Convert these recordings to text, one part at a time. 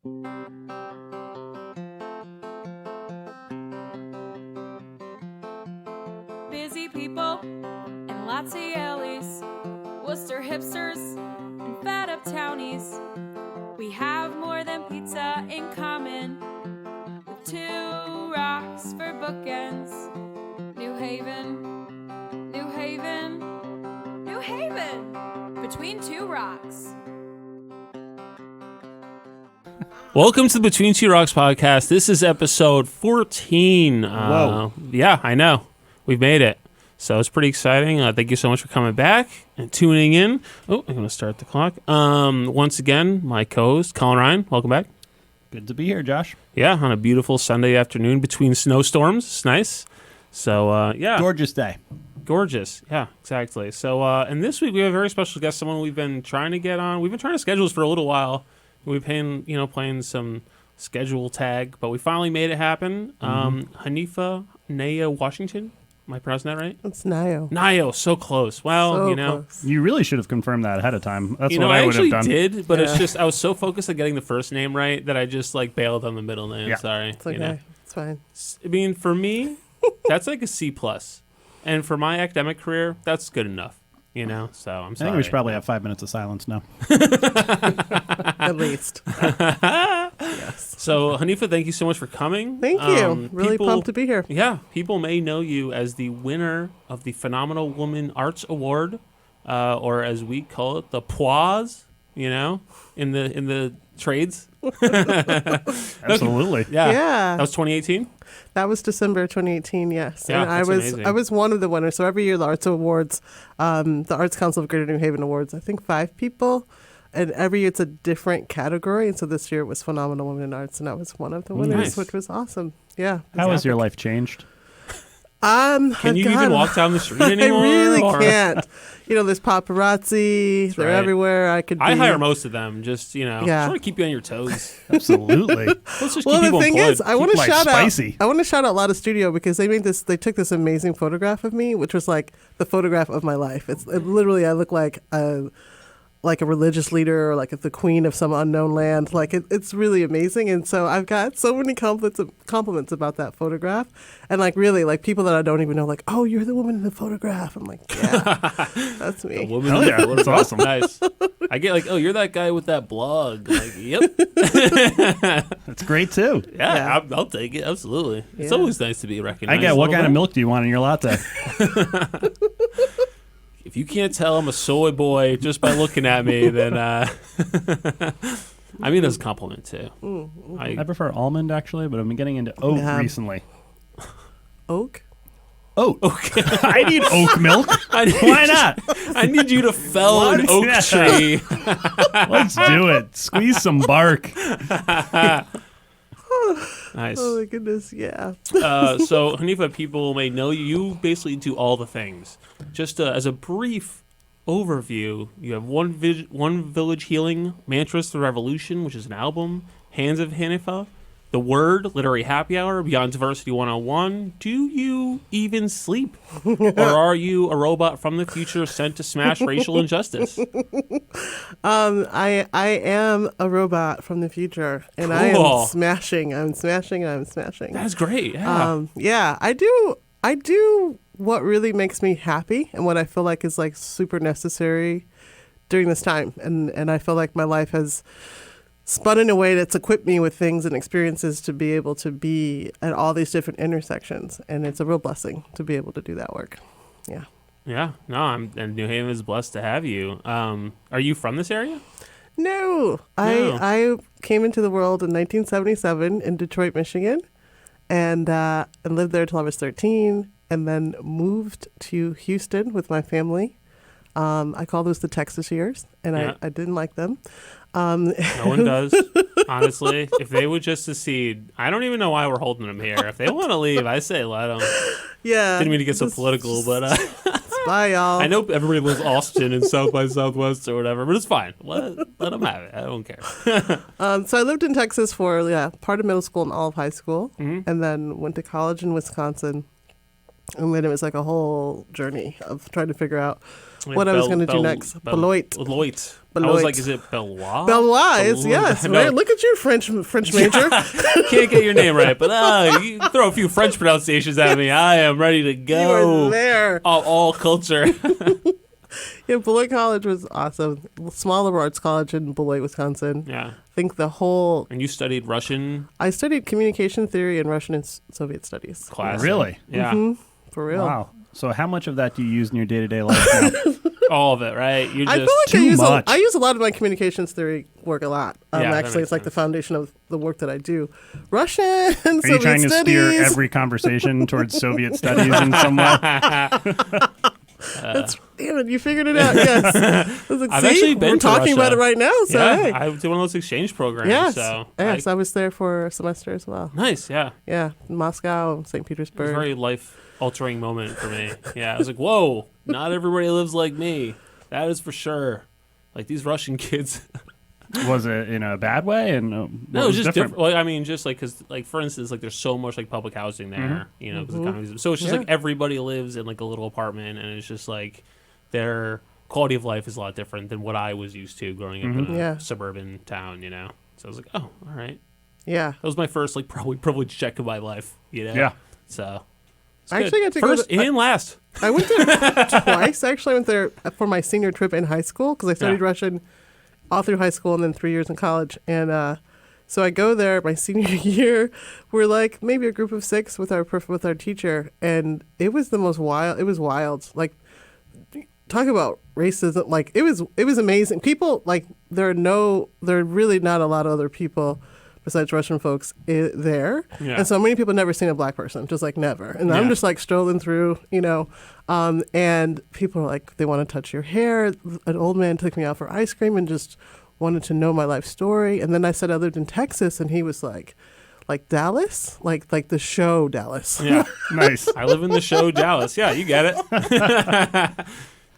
Busy people and lots of yellies, Worcester hipsters and fed up townies. We have more than pizza in common, with two rocks for bookends. New Haven, New Haven, New Haven, between two rocks. Welcome to the Between Two Rocks podcast. This is episode 14. Whoa. Yeah, I know. We've made it. So it's pretty exciting. Thank you so much for coming back and tuning in. Oh, I'm going to start the clock. Once again, my co-host, Colin Ryan. Welcome back. Good to be here, Josh. Yeah, on a beautiful Sunday afternoon between snowstorms. It's nice. So, yeah. Gorgeous day. Gorgeous. Yeah, exactly. So, and this week we have a very special guest, someone we've been trying to get on. We've been trying to schedule this for a little while. We've been, playing some schedule tag, but we finally made it happen. Hanifa Nayo Washington. Am I pronouncing that right? It's Nayo. Nayo, so close. Well, So close. You really should have confirmed that ahead of time. That's what I I would have actually done. did, but it's Yeah. just I was so focused on getting the first name right that I just bailed on the middle name. Yeah. Sorry. It's okay. It's fine. I mean, for me, that's like a C plus, and for my academic career, that's good enough. So I'm sorry. I think we should probably have 5 minutes of silence now. At least. Yes. So, Hanifa, thank you so much for coming. Thank you. Really pumped to be here. Yeah, people may know you as the winner of the Phenomenal Woman Arts Award, or as we call it, the PWAS. In the trades. Absolutely. Yeah. That was 2018. That was December 2018, yes. Yeah, and that's amazing. I was one of the winners. So every year the Arts Awards, the Arts Council of Greater New Haven Awards, I think 5 people. And every year it's a different category. And so this year it was Phenomenal Women in Arts, and I was one of the winners, Nice. which was awesome. Yeah. How has your life changed? Can you even walk down the street anymore? I really or? can't. There's paparazzi. They're right. everywhere. I hire most of them. Just trying to keep you on your toes. Absolutely. Let's just Well, keep the people thing employed. is, I want to life shout spicy. out. I want to shout out Lotta Studio because they took this amazing photograph of me, which was like the photograph of my life. Literally, I look like a religious leader or like the queen of some unknown land. It's really amazing. And so I've got so many compliments about that photograph. And really people that I don't even know, oh, you're the woman in the photograph. I'm like, yeah, that's me. Woman, Hell yeah, that's awesome. Nice. I get oh, you're that guy with that blog. Yep. That's great, too. Yeah. I'll take it. Absolutely. It's Yeah. always nice to be recognized. I get what kind of milk do you want in your latte? If you can't tell I'm a soy boy just by looking at me, then I mean that's a compliment too. I prefer almond, actually, but I've been getting into oat recently. Oak? Oat. Okay. I need oat milk. Why not? I need you to fell an oak tree. Let's do it. Squeeze some bark. Nice. Oh my goodness, yeah. So Hanifa, people may know you. You basically do all the things. Just as a brief overview, you have one Village Healing, Mantras to the Revolution, which is an album, Hands of Hanifa, The Word, Literary Happy Hour, Beyond Diversity 101. Do you even sleep? Or are you a robot from the future sent to smash racial injustice? I am a robot from the future, and Cool. I am smashing. I'm smashing. I'm smashing. That's great. Yeah. Yeah, I do what really makes me happy and what I feel like is super necessary during this time. And I feel like my life has spun in a way that's equipped me with things and experiences to be able to be at all these different intersections. And it's a real blessing to be able to do that work. Yeah. Yeah. No, and New Haven is blessed to have you. Are you from this area? No. I came into the world in 1977 in Detroit, Michigan, and lived there till I was 13, and then moved to Houston with my family. I call those the Texas years, and Yeah. I didn't like them. No one does. Honestly, if they would just secede, I don't even know why we're holding them here. If they want to leave, I say let them. Yeah. Didn't mean to get so political, but bye, y'all. I know everybody was Austin and South by Southwest or whatever, but it's fine. Let them have it. I don't care. So I lived in Texas for part of middle school and all of high school, Mhm. and then went to college in Wisconsin. And then it was like a whole journey of trying to figure out what I was going to do next. Beloit. Beloit. I Beloit. was like, is it Beloit? Beloit is, yes. No. Right? Look at you, French major. Can't get your name right, but you throw a few French pronunciations at me. I am ready to go. You were there. All culture. Yeah, Beloit College was awesome. Small liberal arts college in Beloit, Wisconsin. Yeah. I think the whole... And you studied Russian? I studied communication theory and Russian and Soviet studies. Classic. Really? Yeah. Mm-hmm. For real. Wow. So how much of that do you use in your day-to-day life now? All of it, right? You I just feel like Too much. I use a lot of my communications theory work a lot. Yeah, that Actually, makes it's like the sense. foundation of the work that I do. Russian, Are Soviet you trying to studies. steer every conversation towards Soviet studies in some way? Damn it, you figured it out. Yes. I was like, I've see, actually been we're to talking about Russia. it right now. So yeah, hey. I did one of those exchange programs. Yes. So Yes, I was there for a semester as well. nice, yeah. Yeah, Moscow, St. It was Petersburg. a very life-altering moment for me. Yeah, I was like, whoa, not everybody lives like me. That is for sure. Like, these Russian kids... Was it in a bad way? And No, it was just different. Well, I mean, just like, because, like, for instance, like, there's so much, like, public housing there, you know, because the economy's... So it's just, like, everybody lives in, like, a little apartment, and it's just, like, their quality of life is a lot different than what I was used to growing up in a suburban town, you know? So I was like, oh, all right. Yeah. That was my first, like, probably privileged check of my life, you know? Yeah. So... I actually got to go first to- and last. I went there twice. Actually, I went there for my senior trip in high school because I studied Russian all through high school and then 3 years in college. And so I go there my senior year. We're like maybe a group of 6 with our teacher, and it was the most wild. It was wild. Like, talk about racism. Like, it was amazing. People, like, there are really not a lot of other people besides Russian folks there. Yeah. And so many people never seen a black person, just like never. And I'm Yeah. just like strolling through, you know, and people are like, they want to touch your hair. An old man took me out for ice cream and just wanted to know my life story. And then I said I lived in Texas, and he was like Dallas? Like the show Dallas. Yeah. Nice. I live in the show Dallas. Yeah, you get it.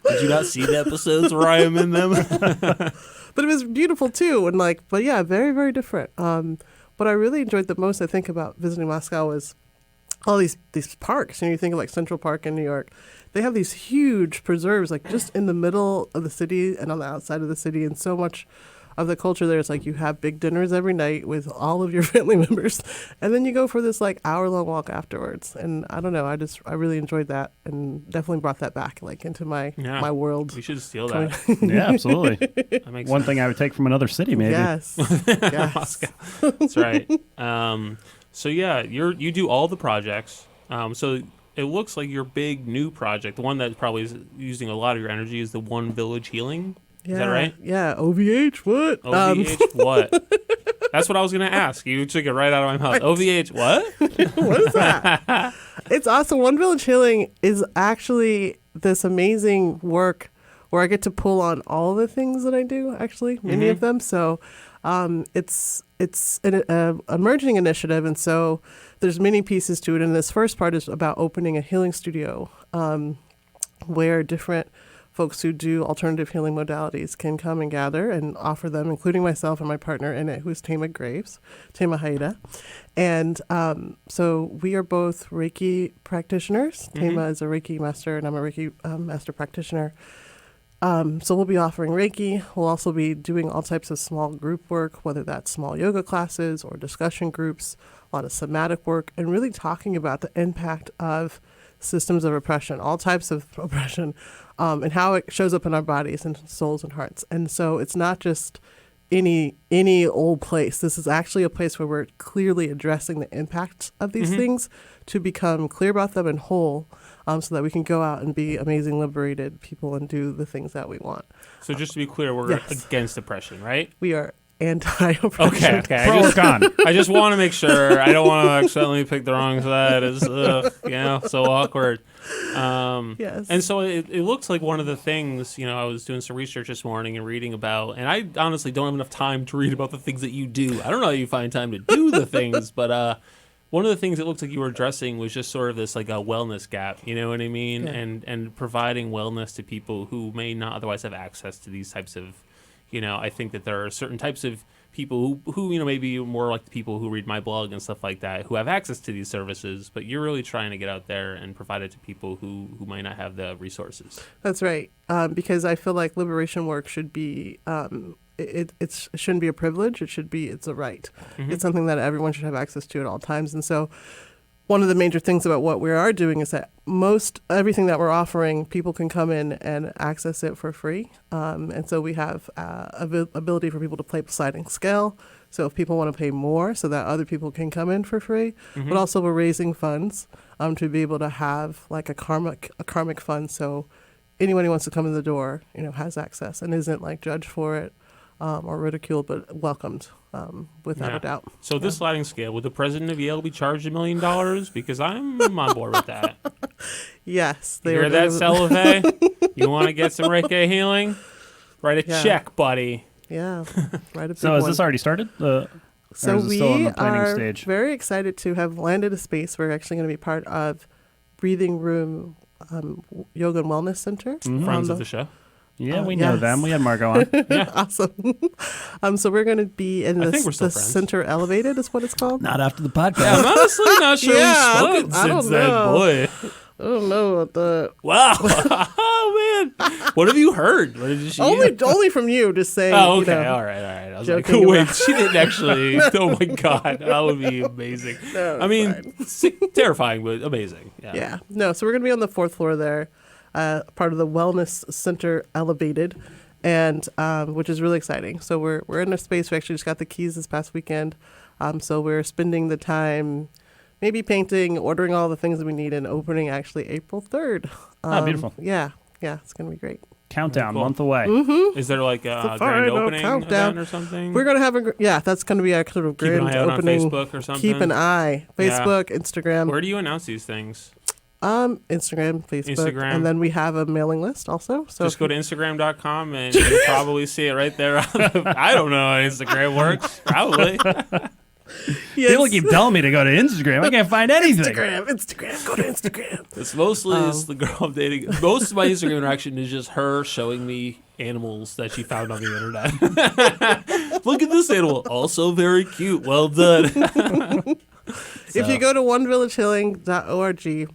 Did you not see the episodes where I am in them? But it was beautiful too, and but yeah, very, very different. What I really enjoyed the most, I think, about visiting Moscow was all these parks. You know, you think of like Central Park in New York. They have these huge preserves, like just in the middle of the city and on the outside of the city, and so much of the culture there is like you have big dinners every night with all of your family members, and then you go for this like hour-long walk afterwards. And I don't know, I really enjoyed that, and definitely brought that back like into my world. We should steal that. Yeah, absolutely. That makes One sense. thing I would take from another city, maybe. Yes, yes. That's right. So yeah, you do all the projects. So it looks like your big new project, the one that probably is using a lot of your energy, is the One Village Healing. Yeah, Is that right? Yeah. OVH, what? OVH what? That's what I was going to ask. You took it right out of my mouth. OVH what? What is that? It's awesome. One Village Healing is actually this amazing work where I get to pull on all the things that I do, actually, many of them. So it's an emerging initiative, and so there's many pieces to it. And this first part is about opening a healing studio where different folks who do alternative healing modalities can come and gather and offer them, including myself and my partner in it, who's Tema Haida. And so we are both Reiki practitioners. Tema is a Reiki master, and I'm a Reiki master practitioner. So we'll be offering Reiki. We'll also be doing all types of small group work, whether that's small yoga classes or discussion groups, a lot of somatic work, and really talking about the impact of systems of oppression, all types of oppression, and how it shows up in our bodies and souls and hearts. And so it's not just any old place. This is actually a place where we're clearly addressing the impacts of these things to become clear about them and whole, so that we can go out and be amazing, liberated people and do the things that we want. So just to be clear, we're against oppression, right? We are anti-oppression. Okay. Pro or con? I just want to make sure. I don't want to accidentally pick the wrong side. It's so awkward. Yes. And so it looks like one of the things, I was doing some research this morning and reading about, and I honestly don't have enough time to read about the things that you do. I don't know how you find time to do the things, but one of the things it looked like you were addressing was just sort of this like a wellness gap, you know what I mean? Yeah. And providing wellness to people who may not otherwise have access to these types of, I think that there are certain types of people who maybe more like the people who read my blog and stuff like that, who have access to these services, but you're really trying to get out there and provide it to people who might not have the resources. That's right. Because I feel like liberation work should be, it shouldn't be a privilege. It's a right. Mm-hmm. It's something that everyone should have access to at all times. And so one of the major things about what we are doing is that everything that we're offering, people can come in and access it for free. And so we have ability for people to play sliding scale. So if people want to pay more so that other people can come in for free, Mm-hmm. but also we're raising funds to be able to have like a karmic fund. So anyone who wants to come in the door, has access and isn't like judged for it or ridiculed, but welcomed without a doubt. So this sliding scale, would the president of Yale be charged $1 million? Because I'm on board with that. Yes. You hear that, Salve? You want to get some Reiki healing? Write a Yeah. check, buddy. Yeah. Right. A big So has one. this already started? Or So is it we still in the planning are stage? very excited to have landed a space. We're actually going to be part of Breathing Room Yoga and Wellness Center. Friends of the show. Yeah, we know yes. them. We had Margot on. Awesome. So we're going to be in I the think we're still friends. Center elevated is what it's called. Not after the podcast. Yeah, I'm honestly not sure Yeah, we've spoken I don't since then, know. boy. I don't know about that. Wow. Oh, man. What have you heard? What did she Only from you, just saying. Oh, okay. You know, All right. I was like, joking wait, about- she didn't actually. Oh, my God. That would be amazing. No, I mean, it's terrifying, but amazing. Yeah. No, so we're going to be on the 4th floor there, part of the Wellness Center Elevated, and which is really exciting. So we're in a space. We actually just got the keys this past weekend. So we're spending the time maybe painting, ordering all the things that we need, and opening actually April 3rd. Beautiful. Yeah, it's going to be great. Countdown, Cool. month away. Is there like a The grand final opening countdown. event or something? We're going to have that's going to be our sort of Keep an grand eye out opening. on Facebook or something. Keep an eye. Yeah. Facebook, Instagram. Where do you announce these things? Instagram, Facebook, Instagram. and then we have a mailing list also. So Just go to Instagram.com and you'll probably see it right there. I don't know how Instagram works. Probably. yes. People keep telling me to go to Instagram. I can't find anything. Instagram, go to Instagram. It's mostly the girl I'm dating. Most of my Instagram interaction is just her showing me animals that she found on the internet. Look at this animal. Also very cute. Well done. If you go to onevillagehealing.org,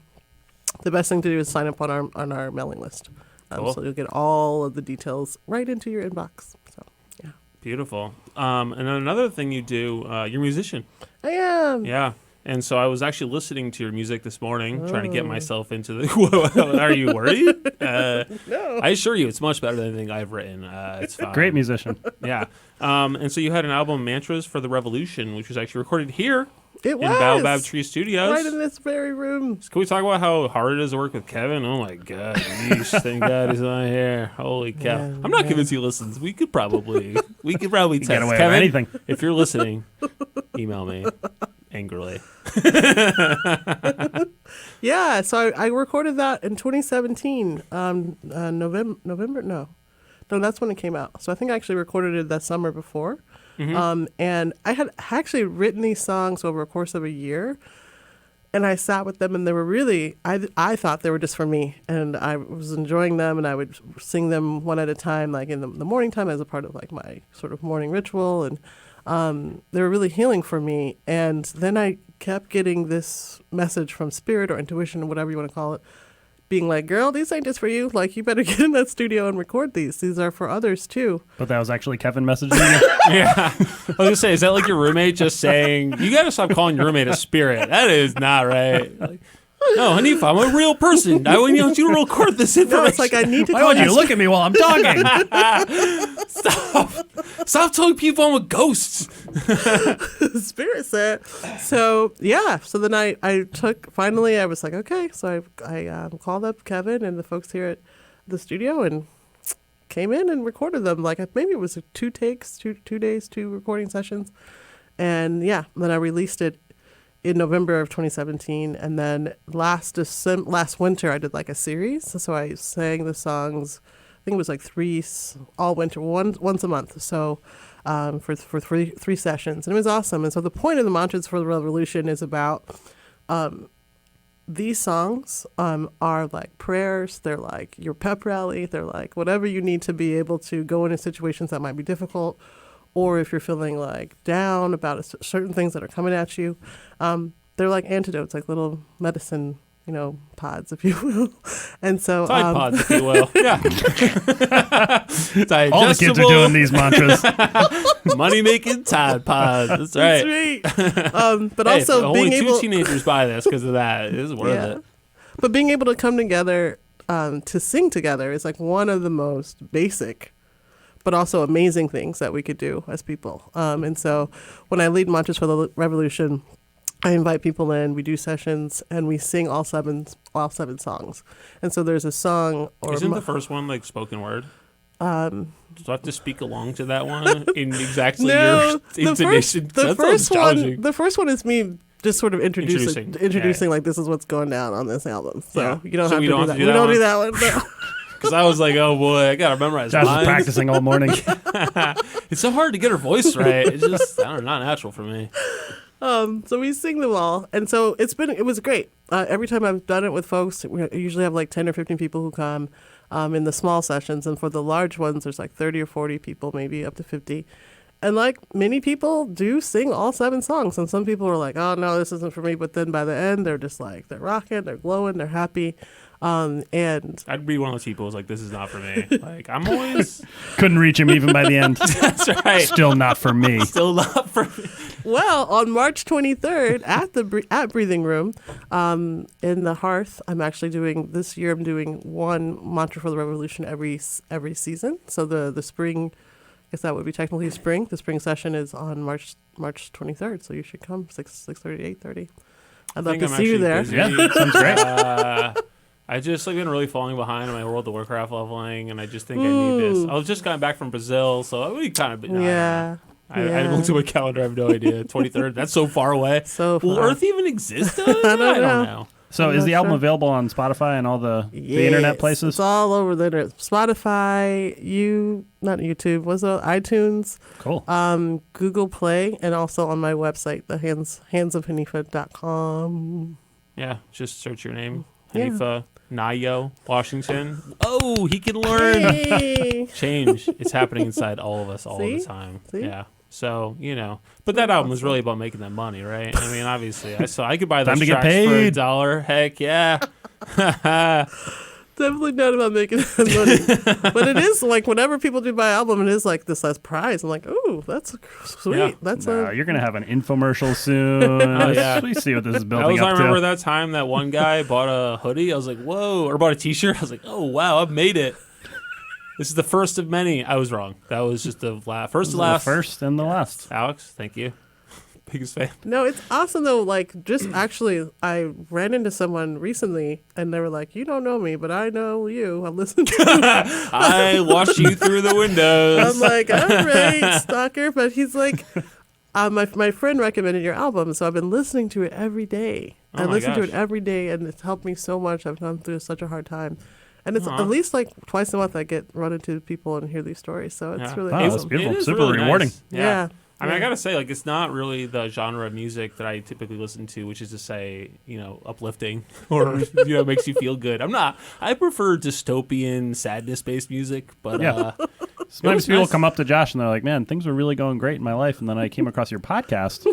the best thing to do is sign up on our mailing list. Cool. So you'll get all of the details right into your inbox. So yeah, Beautiful. And then another thing you do, you're a musician. I am. Yeah. And so I was actually listening to your music this morning, trying to get myself into the. Are you worried? No. I assure you, it's much better than anything I've written. It's fine. Great musician. Yeah. And so you had an album, Mantras for the Revolution, which was actually recorded here It in was Baobab Tree Studios. right in this very room. Can we talk about how hard it is to work with Kevin? Oh my God! Yeesh, thank God he's not here. Holy cow! Yeah, I'm not yeah. convinced he listens. We could probably text Get away with Kevin. anything. If you're listening, email me angrily. Yeah, so I recorded that in 2017, November. No, that's when it came out. So I think I actually recorded it that summer before. And I had actually written these songs over a course of a year, and I sat with them, and they were really, I thought they were just for me, and I was enjoying them, and I would sing them one at a time, like in the morning time as a part of like my sort of morning ritual, and they were really healing for me. And then I kept getting this message from spirit or intuition, whatever you want to call it, being like, girl, these ain't just for you. Like, you better get in that studio and record these. These are for others too. But that was actually Kevin messaging you. Yeah. I was gonna say, is that like your roommate just saying, you gotta stop calling your roommate a spirit? That is not right. Like, no, Hanifa, I'm a real person. I want you to record this information. No, it's like I need to Why call would you you. look at me while I'm talking? Stop telling people I'm a ghost. Spirit said. So yeah. So then I finally I was like, okay. So I called up Kevin and the folks here at the studio and came in and recorded them. Like maybe it was 2 takes, 2 days, 2 recording sessions, and yeah. Then I released it in November of 2017, and then last winter I did like a series. So I sang the songs. I think it was like 3 all winter, once a month. So for three sessions, and it was awesome. And so the point of the Mantras for the Revolution is about these songs are like prayers. They're like your pep rally. They're like whatever you need to be able to go into situations that might be difficult, or if you're feeling like down about certain things that are coming at you. They're like antidotes, like little medicine, pods, if you will. And so Tide pods, if you will. Yeah. All the kids are doing these mantras. Money making Tide pods. That's right. That's right. But hey, also only being able, two teenagers buy this because of that. It is worth it. But being able to come together to sing together is like one of the most basic but also amazing things that we could do as people. And so when I lead Mantras for the Revolution, I invite people in, we do sessions, and we sing all seven songs. And so there's a song or isn't the first one like spoken word? Do I have to speak along to that one in exactly your intonation? The first one is me just sort of introducing like this is what's going down on this album. So you don't have to do that. We don't do that one. No. Because I was like, oh boy, I gotta memorize Josh lines. was practicing all morning. It's so hard to get her voice right. It's just not natural for me. So we sing them all, and so it was great. Every time I've done it with folks, we usually have like 10 or 15 people who come in the small sessions, and for the large ones, there's like 30 or 40 people, maybe up to 50. And like many people do sing all 7 songs, and some people are like, oh no, this isn't for me. But then by the end, they're just like, they're rocking, they're glowing, they're happy. And I'd be one of those people who's like, this is not for me. Like, I'm always couldn't reach him even by the end. That's right. Still not for me. Still not for me. Well, on March 23rd at Breathing Room, in the Hearth, I'm doing one Mantra for the Revolution every season. So the spring, I guess that would be technically spring. The spring session is on March 23rd, so you should come 6:30 to 8:30. I'd love to see you there. Busy. Yeah, sounds great. I just been really falling behind on my World of Warcraft leveling, and I just think I need this. I was just gotten back from Brazil, so I would kind of I looked at my calendar. I have no idea. 23rd. That's so far away. So far. Will Earth even exist? I don't know. So is the album available on Spotify and all the internet places? It's all over the internet. Spotify, not YouTube, iTunes. Cool. Google Play, and also on my website, the handsofhanifa.com. Yeah, just search your name, Hanifa Nayo Washington. Oh, he can learn. Hey. Change. It's happening inside all of us all the time. See? Yeah. So, but that album was really about making that money, right? I mean, obviously, I could buy those tracks for $1. Heck yeah. Definitely not about making that money. But it is like whenever people do buy an album, it is like this as prize. I'm like, ooh, that's sweet. Yeah. That's you're going to have an infomercial soon. Oh, yeah. We see what this is building up I to. remember that time that one guy bought a hoodie. I was like, whoa. Or bought a t-shirt. I was like, oh, wow, I've made it. This is the first of many. I was wrong. That was just the first to last. The first and the last. Alex, thank you. Biggest fan. No, it's awesome though. Like, just actually, I ran into someone recently, and they were like, "You don't know me, but I know you. I've listened to you." I watched you through the windows. I'm like, "All right, stalker," but he's like, "My friend recommended your album, so I've been listening to it every day. I listen to it every day, and it's helped me so much. I've gone through such a hard time." And it's at least like twice a month I get run into people and hear these stories. So it's really awesome. That's beautiful. It is Super really rewarding. Nice. Yeah. I mean, I gotta say, like, it's not really the genre of music that I typically listen to, which is to say, uplifting or makes you feel good. I prefer dystopian, sadness-based music. But sometimes people come up to Josh and they're like, "Man, things were really going great in my life," and then I came across your podcast,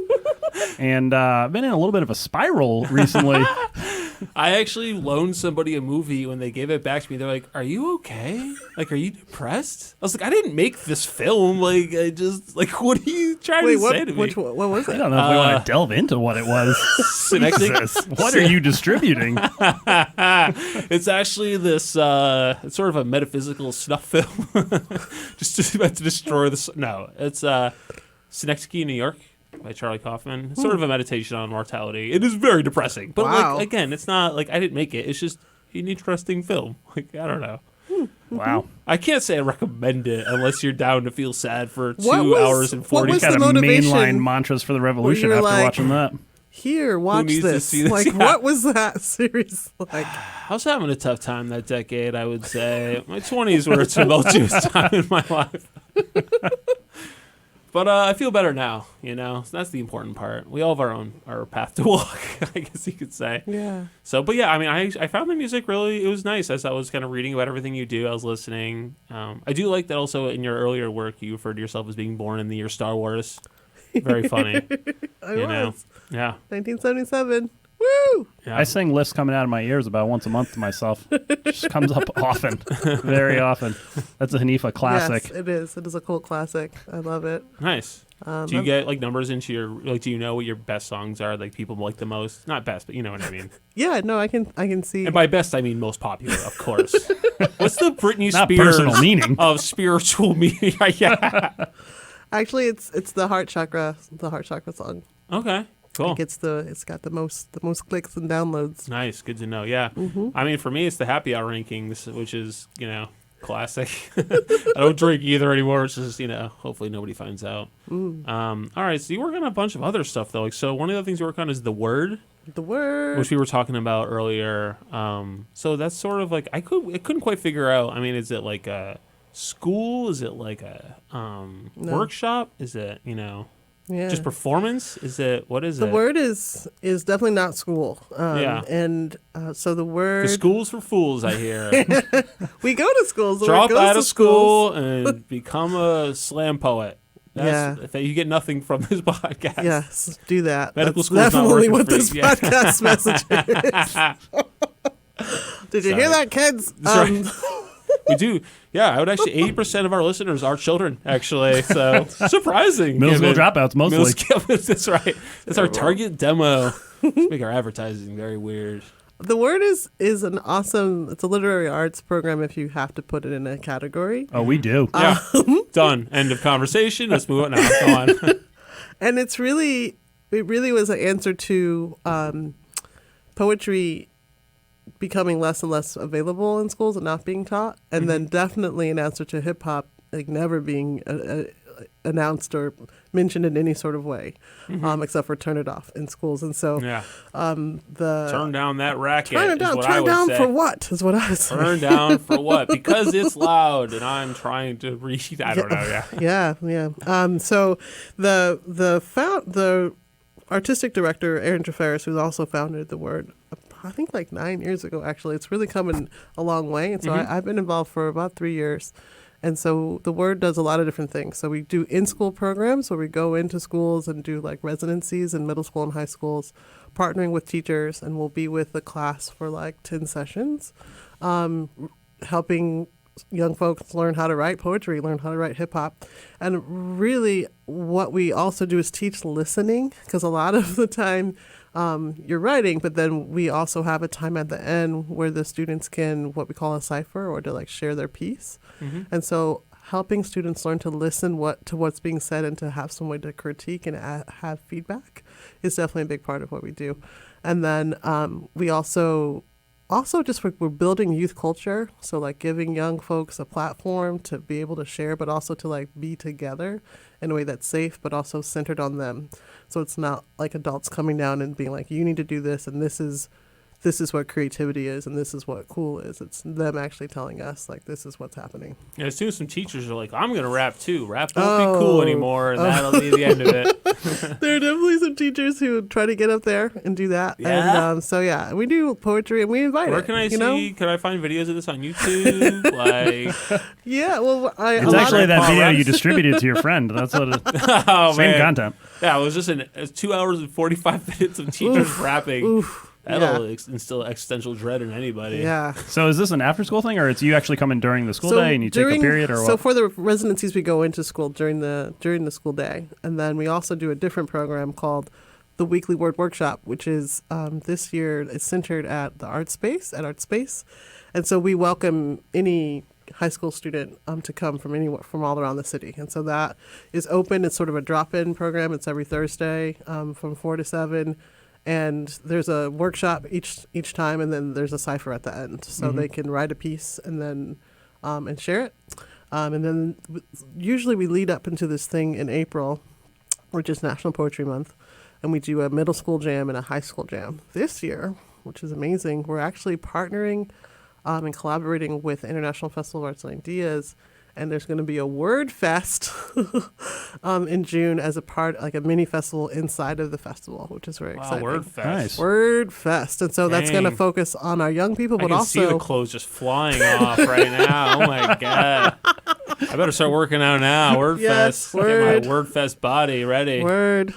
and I've been in a little bit of a spiral recently. I actually loaned somebody a movie. When they gave it back to me, they're like, "Are you okay? Like, are you depressed?" I was like, "I didn't make this film. Like, I just what are you trying to say to me?" What was it? I don't know if we want to delve into what it was. Jesus, what are you distributing? It's actually this it's sort of a metaphysical snuff film, just about to destroy the. No, it's Synecdoche, New York, by Charlie Kaufman. It's sort of a meditation on mortality. It is very depressing, but like again, it's not like I didn't make it. It's just an interesting film. Like, I don't know. Wow. I can't say I recommend it unless you're down to feel sad for 2 hours and 40 was Got the a motivation mainline mantras for the revolution after watching that. Here, watch needs to this. see this? Like, Yeah. what was that series like? I was having a tough time that decade, I would say. My 20s were a tumultuous time in my life. But I feel better now, So that's the important part. We all have our path to walk, I guess you could say. Yeah. So, but yeah, I mean, I found the music really, it was nice. As I was kind of reading about everything you do, I was listening. I do like that also in your earlier work, you referred to yourself as being born in the year Star Wars. Very funny. I was. Yeah. 1977. Woo! Yeah. I sing lists coming out of my ears about once a month to myself. Just comes up often, very often. That's a Hanifa classic. Yes, it is. It is a cult classic. I love it. Nice. Do you get like numbers into your do you know what your best songs are, like people like the most? Not best, but you know what I mean. Yeah, no, I can see. And by best I mean most popular, of course. What's the Britney Not Spears personal meaning. of spiritual meaning? Yeah. Actually, it's the heart chakra song. Okay. Cool. Like it's got the most clicks and downloads. Nice. Good to know. Yeah. Mm-hmm. I mean, for me, it's the happy hour rankings, which is, classic. I don't drink either anymore, which is, hopefully nobody finds out. All right. So you work on a bunch of other stuff, though. Like, so one of the things you work on is The Word. The Word. Which we were talking about earlier. So that's sort of like, I couldn't quite figure out. I mean, is it like a school? Is it like a workshop? Is it, Yeah. just performance? What is it? The Word is definitely not school. Yeah. And so The Word. The school's for fools, I hear. We go to schools. The Drop Word goes out to of school and become a slam poet. Yeah. You get nothing from this podcast. Yes, do that. Medical That's school's not definitely working what for this you. Yeah. podcast message is. Did you hear that, kids? That's right. We do. Yeah, I would actually, 80% of our listeners are children, actually. So, surprising. Middle school given- dropouts, mostly. Middle school- That's right. That's our target demo. Let's make our advertising very weird. The Word is an awesome. It's a literary arts program. If you have to put it in a category, Oh, we do. Yeah. Done. End of conversation. Let's move on now. Go on. and it really was an answer to poetry becoming less and less available in schools and not being taught, and then definitely an answer to hip hop like never being announced or mentioned in any sort of way, except for turn it off in schools. And so, Yeah. the Turn down that racket. turn it is down, what I turn would down say. for what is what I was saying. Turn down for what? Because it's loud and I'm trying to read. I don't know. Yeah. Yeah. So the artistic director Aaron Treferis, who's also founded The Word, I think like 9 years ago. Actually, it's really coming a long way. And so I've been involved for about 3 years. And so The Word does a lot of different things. So we do in-school programs where we go into schools and do like residencies in middle school and high schools, partnering with teachers, and we'll be with the class for like 10 sessions, helping young folks learn how to write poetry, learn how to write hip hop. And really what we also do is teach listening, because a lot of the time you're writing, but then we also have a time at the end where the students can, what we call a cipher, or to like share their piece. And so helping students learn to listen to what's being said and to have some way to critique and have feedback is definitely a big part of what we do. And then we also just we're building youth culture, so like giving young folks a platform to be able to share, but also to like be together in a way that's safe, but also centered on them. So it's not like adults coming down and being like, you need to do this, and this is what creativity is, and this is what cool is. It's them actually telling us, like, this is what's happening. Yeah, as soon as some teachers are like, I'm going to rap too. Rap won't be cool anymore, and that'll be the end of it. There are definitely some teachers who try to get up there and do that. Yeah? And so, yeah, we do poetry, and we invite Where it. can I you know? see? Can I find videos of this on YouTube? Like, Yeah, well, It's actually that video you distributed to your friend. That's what it is. oh, Same man. content. Yeah, it was just it's 2 hours and 45 minutes of teachers rapping. That'll instill existential dread in anybody. Yeah. So is this an after-school thing, or it's you actually come in during the school day and you take a period, or So what? for the residencies, we go into school during the school day, and then we also do a different program called the Weekly Word Workshop, which is this year is centered at the Art Space, and so we welcome any high school student to come from all around the city, and so that is open. It's sort of a drop-in program. It's every Thursday from 4 to 7. And there's a workshop each time, and then there's a cipher at the end, so they can write a piece and then and share it. And then usually we lead up into this thing in April, which is National Poetry Month, and we do a middle school jam and a high school jam. This year, which is amazing, we're actually partnering and collaborating with the International Festival of Arts and Ideas, and there's going to be a word fest in June as a part, like a mini festival inside of the festival, which is very exciting. Word Fest. Nice. Word fest, and so that's going to Dang. focus on our young people, I but can also see the clothes just flying off right now. Oh my god! I better start working out now. Word Yes, Fest. word. Get my Word Fest body ready. word.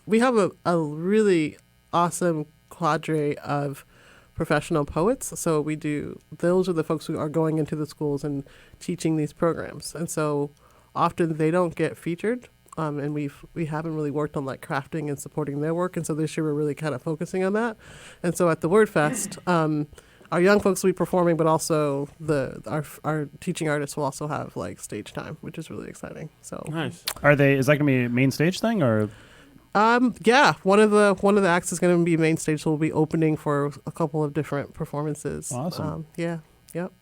We have a really awesome cadre of professional poets. So we do, those are the folks who are going into the schools and teaching these programs. And so often they don't get featured. And we haven't really worked on like crafting and supporting their work. And so this year we're really kind of focusing on that. And so at the Word Fest, our young folks will be performing, but also our teaching artists will also have like stage time, which is really exciting. So Nice. Is that going to be a main stage thing or? yeah, one of the acts is going to be main stage, so we'll be opening for a couple of different performances. Awesome. Yeah, yep.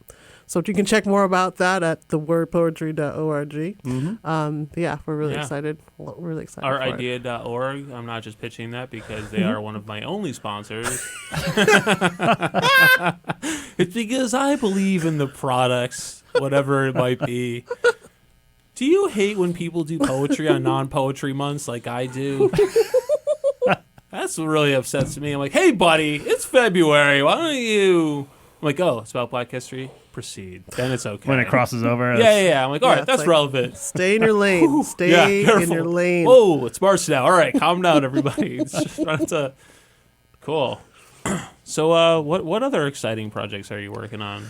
So you can check more about that at thewordpoetry.org. Yeah, we're really Yeah. excited. We're really excited. for it. Ouridea.org. I'm not just pitching that because they are one of my only sponsors. It's because I believe in the products, whatever it might be. Do you hate when people do poetry on non-poetry months like I do? That's what really upsets me. I'm like, hey, buddy, it's February. Why don't you... I'm like, oh, it's about Black History? Proceed. Then it's okay. When it crosses over? Yeah. I'm like, all Yeah, right, it's that's like- relevant. Stay in your lane. Stay in careful. your lane. Whoa, it's March now. All right, calm down, everybody. It's just trying to... Cool. So, what other exciting projects are you working on?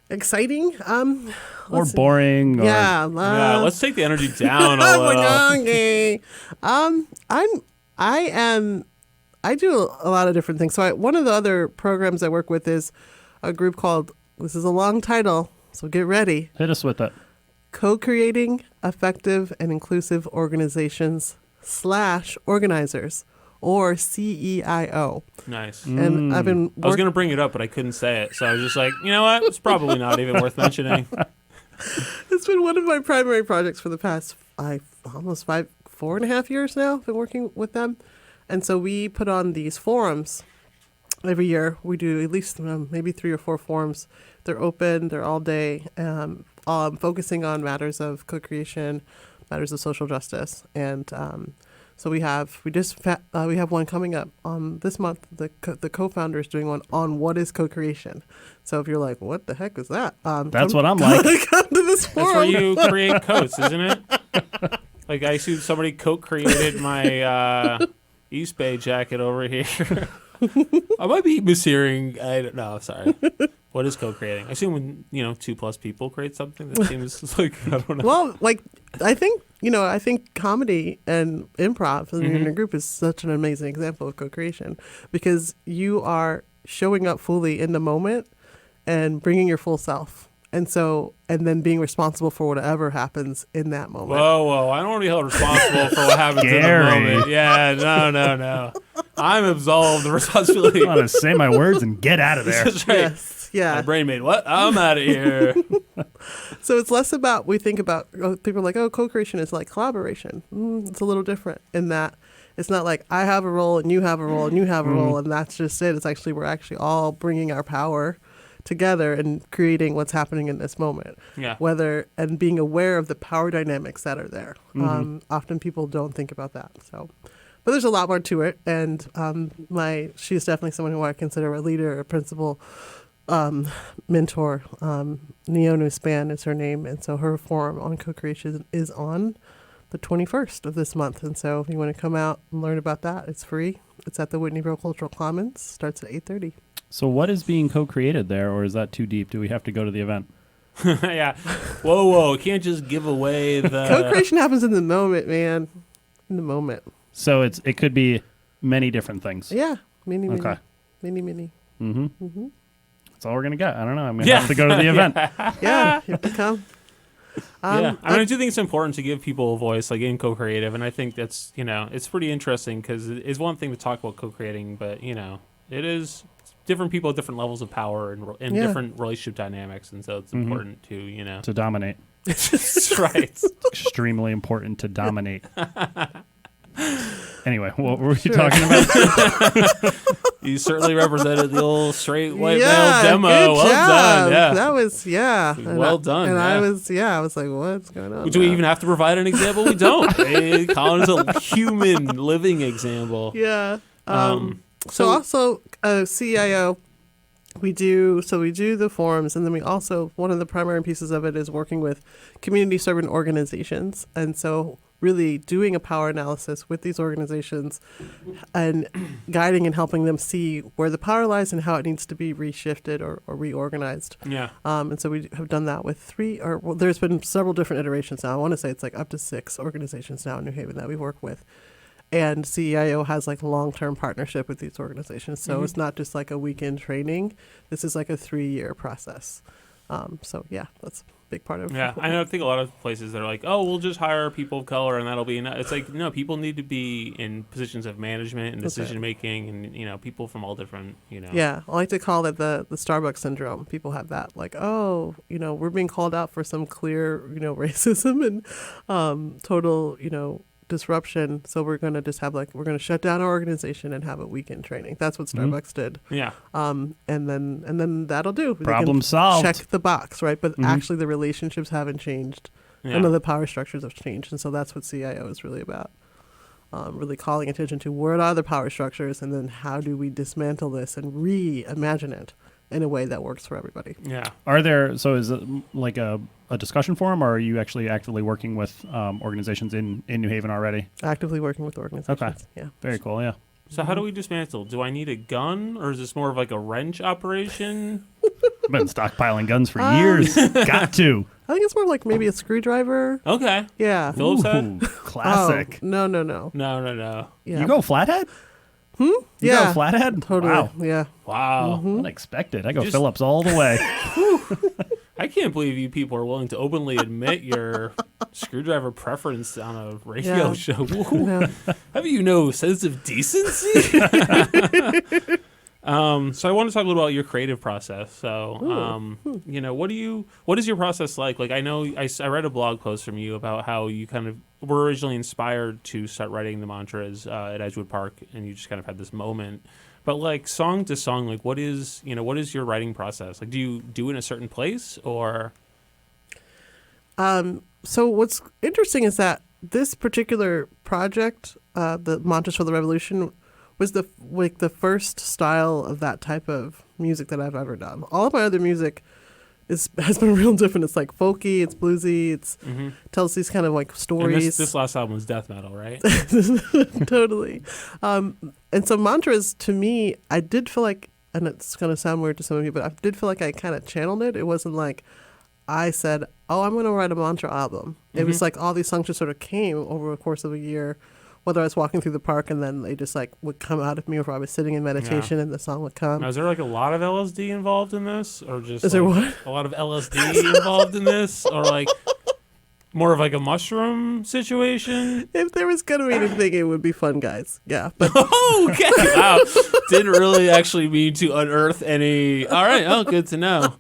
Exciting. Or let's see. boring? Or, Yeah. Yeah, let's take the energy down a I'm little. like, okay. I do a lot of different things. So one of the other programs I work with is a group called, this is a long title, so get ready, Hit us with it. Co-Creating Effective and Inclusive Organizations / Organizers, or CEIO. Nice. And I've been I was going to bring it up, but I couldn't say it. So I was just like, you know what? It's probably not even worth mentioning. It's been one of my primary projects for the past 4.5 years now. I've been working with them. And so we put on these forums every year. We do at least maybe 3 or 4 forums. They're open, they're all day, focusing on matters of co-creation, matters of social justice. And so we have one coming up this month. The co-founder is doing one on what is co-creation. So if you're like, what the heck is that? That's what I'm like. Come to this That's where forum. you create coats, isn't it? Like, I assume somebody created my East Bay jacket over here. I might be mishearing. I don't know. Sorry. What is co-creating? I assume when 2+ people create something, that seems like, I don't know. Well, like I think comedy and improv in a group is such an amazing example of co-creation, because you are showing up fully in the moment and bringing your full self. And then being responsible for whatever happens in that moment. Whoa! I don't want to be held responsible for what happens in the Scary. moment. Yeah, no. I'm absolved the responsibility. I want to say my words and get out of there. That's right. Yes, yeah. My brain made what? I'm out of here. So it's less about, people are like, oh, co-creation is like collaboration. It's a little different in that it's not like I have a role and you have a role and you have a role and that's just it. It's actually, we're actually all bringing our power together and creating what's happening in this moment. Yeah. And being aware of the power dynamics that are there. Often people don't think about that. So, but there's a lot more to it. And she's definitely someone who I consider a leader, a principal, mentor. Neonu Span is her name. And so her forum on co-creation is on the 21st of this month. And so if you want to come out and learn about that, it's free. It's at the Whitneyville Cultural Commons. Starts at 8:30. So what is being co-created there, or is that too deep? Do we have to go to the event? Yeah. Whoa! You can't just give away the Co-creation happens in the moment, man. In the moment. So it could be many different things. Yeah. Many. Okay. Many. That's all we're going to get. I don't know. I'm going to Yeah. have to go to the event. Yeah. You have to come. Yeah, I think it's important to give people a voice, like in co-creative, and I think that's it's pretty interesting because it's one thing to talk about co-creating, but it is different people at different levels of power and different relationship dynamics, and so it's important to To dominate. That's right. Extremely important to dominate. Anyway, what were you talking about? You certainly represented the old straight white yeah, male demo. good Well job. done. Yeah. That was Well done. And yeah. I was like, what's going on? Do we now? even have to provide an example? We don't. Colin is a human living example. Yeah. So also, CIO, we do the forums, and then we also, one of the primary pieces of it is working with community serving organizations. And so really doing a power analysis with these organizations and guiding and helping them see where the power lies and how it needs to be reshifted or reorganized. yeah. And so we have done that with there's been several different iterations now. I want to say it's like up to 6 organizations now in New Haven that we work with. And CEIO has like long-term partnership with these organizations. So it's not just like a weekend training. This is like a 3-year process. So yeah, that's a big part of Yeah, I think a lot of places that are like, oh, we'll just hire people of color and that'll be enough. It's like, no, people need to be in positions of management and That's right. decision making, and people from all different, Yeah, I like to call it the Starbucks syndrome. People have that, like, oh, we're being called out for some clear, racism and total, disruption. So we're going to just have we're going to shut down our organization and have a weekend training. That's what Starbucks did. Yeah. And then that'll do. They Problem can solved. Check the box, right? But actually the relationships haven't changed. Yeah. None of the power structures have changed. And so that's what CIO is really about. Really calling attention to what are the power structures and then how do we dismantle this and reimagine it in a way that works for everybody. Yeah. Is it like a discussion forum, or are you actually actively working with organizations in New Haven already? Actively working with organizations. Okay. Yeah. Very cool, yeah. So how do we dismantle? Do I need a gun, or is this more of like a wrench operation? I've been stockpiling guns for years. Got to. I think it's more like maybe a screwdriver. Okay. Yeah. Phillips head? Ooh, classic. Oh, no. No. Yeah. You go flathead? You Yeah. go flathead? Totally. Wow. Yeah. Wow. Unexpected. I go Just- Phillips all the way. I can't believe you people are willing to openly admit your screwdriver preference on a radio Yeah. show. Yeah. Have you no sense of decency? So I want to talk a little about your creative process. So, what is your process like? Like, I know I read a blog post from you about how you kind of were originally inspired to start writing the mantras at Edgewood Park, and you just kind of had this moment. But like song to song, like what is your writing process? Like, do you do it in a certain place or? So what's interesting is that this particular project, the Mantras for the Revolution, was the first style of that type of music that I've ever done. All of my other music has been real different. It's like folky, it's bluesy, it's tells these kind of like And stories. this last album was death metal, right? Totally. And so mantras, to me, I did feel like, and it's going to sound weird to some of you, but I did feel like I kind of channeled it. It wasn't like I said, oh, I'm going to write a mantra album. It was like all these songs just sort of came over the course of a year, whether I was walking through the park and then they just like would come out of me, or I was sitting in meditation and the song would come. Now, is there like a lot of LSD involved in this, or just Is there like, what? a lot of LSD involved in this, or like more of like a mushroom situation? If there was going to be anything, it would be fun, guys. Yeah. But Okay. Wow. Didn't really actually mean to unearth any. All right. Oh, good to know.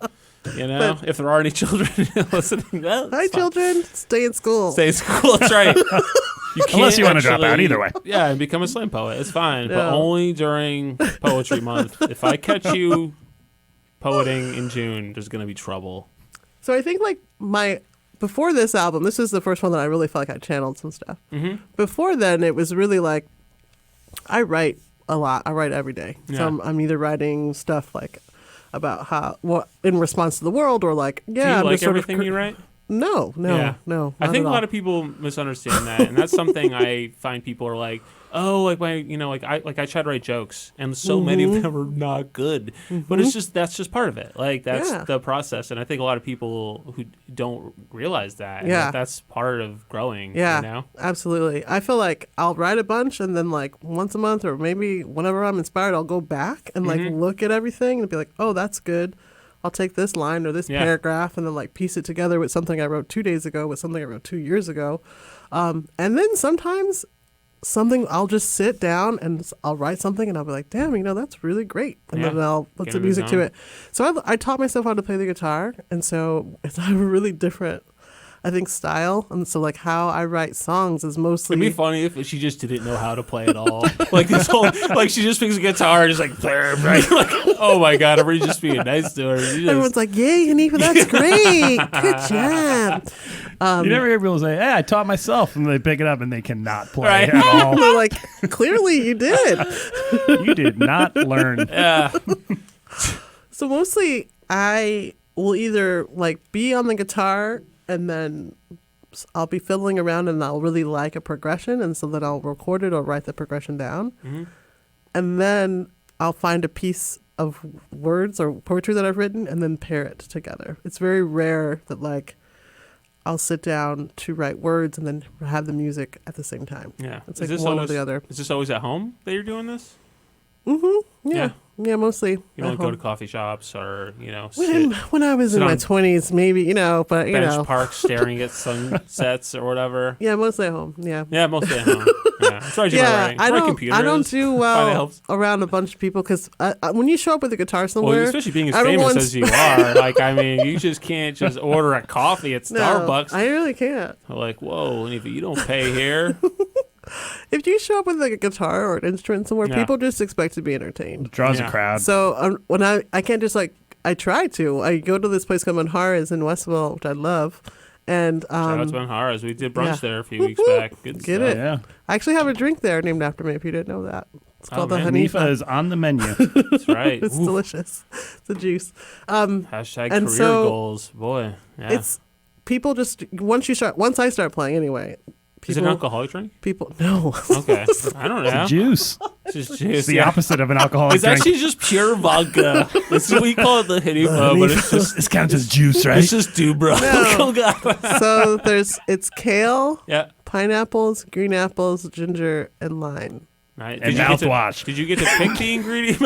If there are any children listening, well, hi, it's fine. children. Stay in school. Stay in school. That's right. Unless you want to drop actually- out, either way. Yeah, and become a slam poet. It's fine, but Yeah. only during Poetry Month. If I catch you poeting in June, there's going to be trouble. So I think like before this album, this is the first one that I really felt like I channeled some stuff. Mm-hmm. Before then, it was really like I write a lot. I write every day. Yeah. So I'm either writing stuff like about what in response to the world, or like Do you I'm like just sort everything of you write? No. Yeah. I not think at a lot all. of people misunderstand that, and that's something I find people are like, oh, like I try to write jokes, and so many of them are not good. But that's just part of it. Like that's Yeah. the process, and I think a lot of people who don't realize that. and Yeah. that's part of growing. Yeah, absolutely. I feel like I'll write a bunch, and then like once a month, or maybe whenever I'm inspired, I'll go back and like look at everything and be like, oh, that's good. I'll take this line or this Yeah. paragraph and then like piece it together with something I wrote 2 days ago, with something I wrote 2 years ago. And then sometimes I'll just sit down and I'll write something and I'll be like, damn, that's really great. And Yeah. then I'll put Get some in the music to zone. it. So I taught myself how to play the guitar. And so I have a really different I think style, and so like how I write songs is mostly. It'd be funny if she just didn't know how to play at all. Like this whole, like she just picks a guitar and just like, blurb, right? Like, oh my god, everybody's just being nice to her. Everyone's like, "Yay, Hanifa, that's great, good job." You never hear people say, "Hey, I taught myself," and they pick it up and they cannot play Right. at all. They're like, "Clearly, you did." You did not learn. Yeah. So mostly, I will either like be on the guitar and then I'll be fiddling around and I'll really like a progression, and so then I'll record it or write the progression down, and then I'll find a piece of words or poetry that I've written and then pair it together. It's very rare that like I'll sit down to write words and then have the music at the same time. Yeah. It's like one or the other. Is this always at home that you're doing this? Yeah. Yeah, mostly. You don't at go to home. coffee shops or, When I was in sit my on 20s, maybe, but bench park staring at sunsets or whatever. Yeah, mostly at home. Yeah. Yeah, mostly at home. Yeah. That's what I do my Yeah, writing. I My don't. computer I don't is. do Find it well helps. around a bunch of people because when you show up with a guitar Well, somewhere, especially being as everyone's- famous as you are, like, I mean, you just can't just order a coffee at no, Starbucks. I really can't. Like, whoa, and if you don't pay here, If you show up with like a guitar or an instrument somewhere, Yeah. people just expect to be entertained. Draws Yeah. a crowd. So when I can't just like I try to. I go to this place called Manjara's in Westville, which I love, and shout out to Manjara's. We did brunch yeah. there a few weeks Woo-hoo. back. Good Get stuff. it. Yeah. I actually have a drink there named after me. If you didn't know that, it's called the man. Hanifa Hanifa. is on the menu. That's right. It's Oof. delicious. It's a juice. Hashtag and career so goals. Boy. Yeah. It's people just once I start playing anyway. Is it an alcoholic drink? People no. Okay. I don't know. Juice. It's just It's juice. the yeah. opposite of an alcoholic It's drink. actually just pure vodka. That's what we call it the Hanifa, but it's just This counts as juice, right? it's just Dubra. No. Oh god. So it's kale, Yeah. pineapples, green apples, ginger, and lime. Right. And you get to- mouthwash. Did you get to pick the ingredient?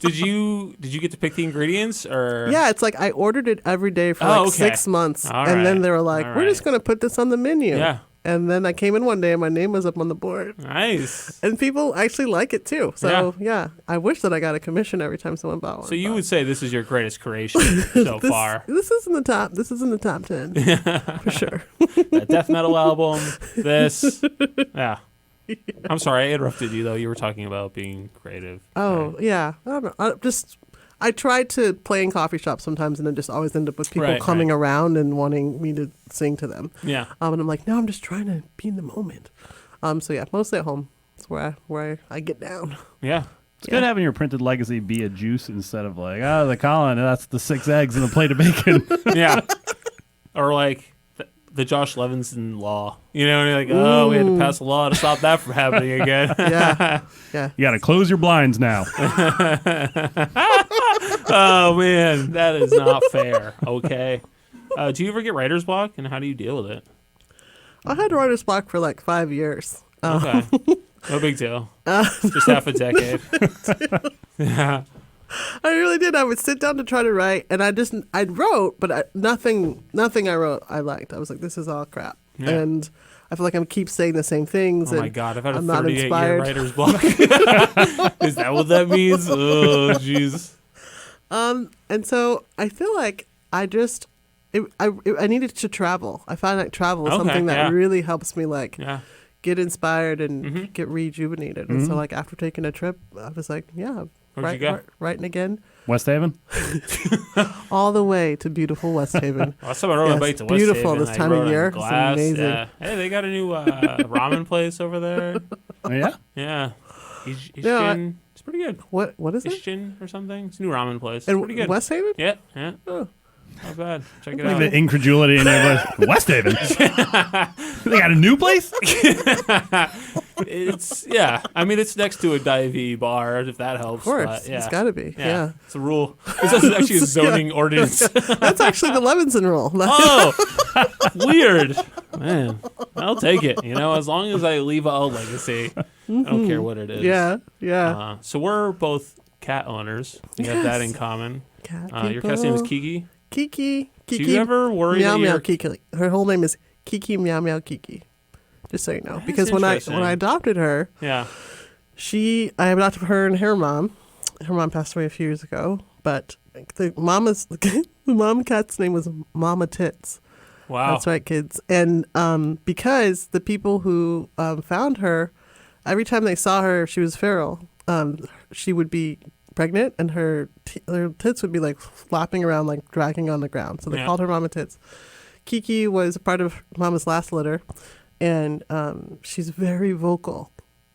Did you get to pick the ingredients or? Yeah, it's like I ordered it every day for Oh, like okay. 6 months, All and then right. they were like, All "We're just right. gonna put this on the menu." Yeah. And then I came in one day and my name was up on the board, Nice. and people actually like it too. So yeah, I wish that I got a commission every time someone bought one. So you but would say this is your greatest creation so this, far? This is in the top. This is in the top 10 for sure. That death metal album. This. Yeah. I'm sorry, I interrupted you though. You were talking about being creative. Oh Right. yeah, I don't know. I try to play in coffee shops sometimes, and then just always end up with people Right, coming right. around and wanting me to sing to them. Yeah. And I'm like, no, I'm just trying to be in the moment. So yeah, mostly at home. That's where I get down. Yeah. It's good having your printed legacy be a juice instead of like, oh, the Colin, that's the 6 eggs and a plate of bacon. Yeah. Or like the Josh Levinson law. You know, and you're like, oh, we had to pass a law to stop that from happening again. Yeah, yeah. You got to close your blinds now. Oh man, that is not fair. Okay. Do you ever get writer's block, and how do you deal with it? I had writer's block for like 5 years. Okay. No big deal. Just half a decade. Yeah. I really did. I would sit down to try to write, and I wrote, but nothing I wrote I liked. I was like, this is all crap, Yeah. and I feel like I keep saying the same things. Oh and my god, I've had a I'm not 38-year inspired. writer's block. Is that what that means? Oh, jeez. And so I feel like I needed to travel. I find like travel is Okay, something that yeah. really helps me like Yeah. get inspired and Mhm. get rejuvenated. And so like after taking a trip, I was like, yeah, Where'd you go? writing again, West Haven? all the way to beautiful West Haven. Last time I rode a Yes, bike to West beautiful Haven, this I time of rode on year. It's glass. amazing. Yeah. Hey, they got a new ramen place over there. Oh, yeah? Yeah. No, Ishjin. It's pretty good. What is it? Ishjin or something. It's a new ramen place. It's In pretty good. West Haven? Yeah. Yeah. Oh. Not bad. Check it Like out. the incredulity in your voice. West Haven? They got a new place? It's yeah. I mean, it's next to a Divey bar, if that helps. Of course, but, yeah. it's got to be. Yeah. It's a rule. This is actually a zoning ordinance. That's actually the Levinson rule. Oh, weird. Man, I'll take it. You know, as long as I leave a legacy, I don't care what it is. Yeah, yeah. So we're both cat owners. We have that in Yes. common. Cat Your cat's name is people. Kiki. Kiki. Do you ever worry Meow that meow you're... Kiki. Her whole name is Kiki Meow Meow Kiki. Just so you know, That's because when I interesting. adopted her, Yeah. I adopted her and her mom. Her mom passed away a few years ago, but the mom is The mom cat's name was Mama Tits. Wow. That's right, kids. And because the people who found her, every time they saw her, she was feral. She would be pregnant, and her tits would be like flopping around, like dragging on the ground. So they called her Mama Tits. Kiki was a part of Mama's last litter, and she's very vocal.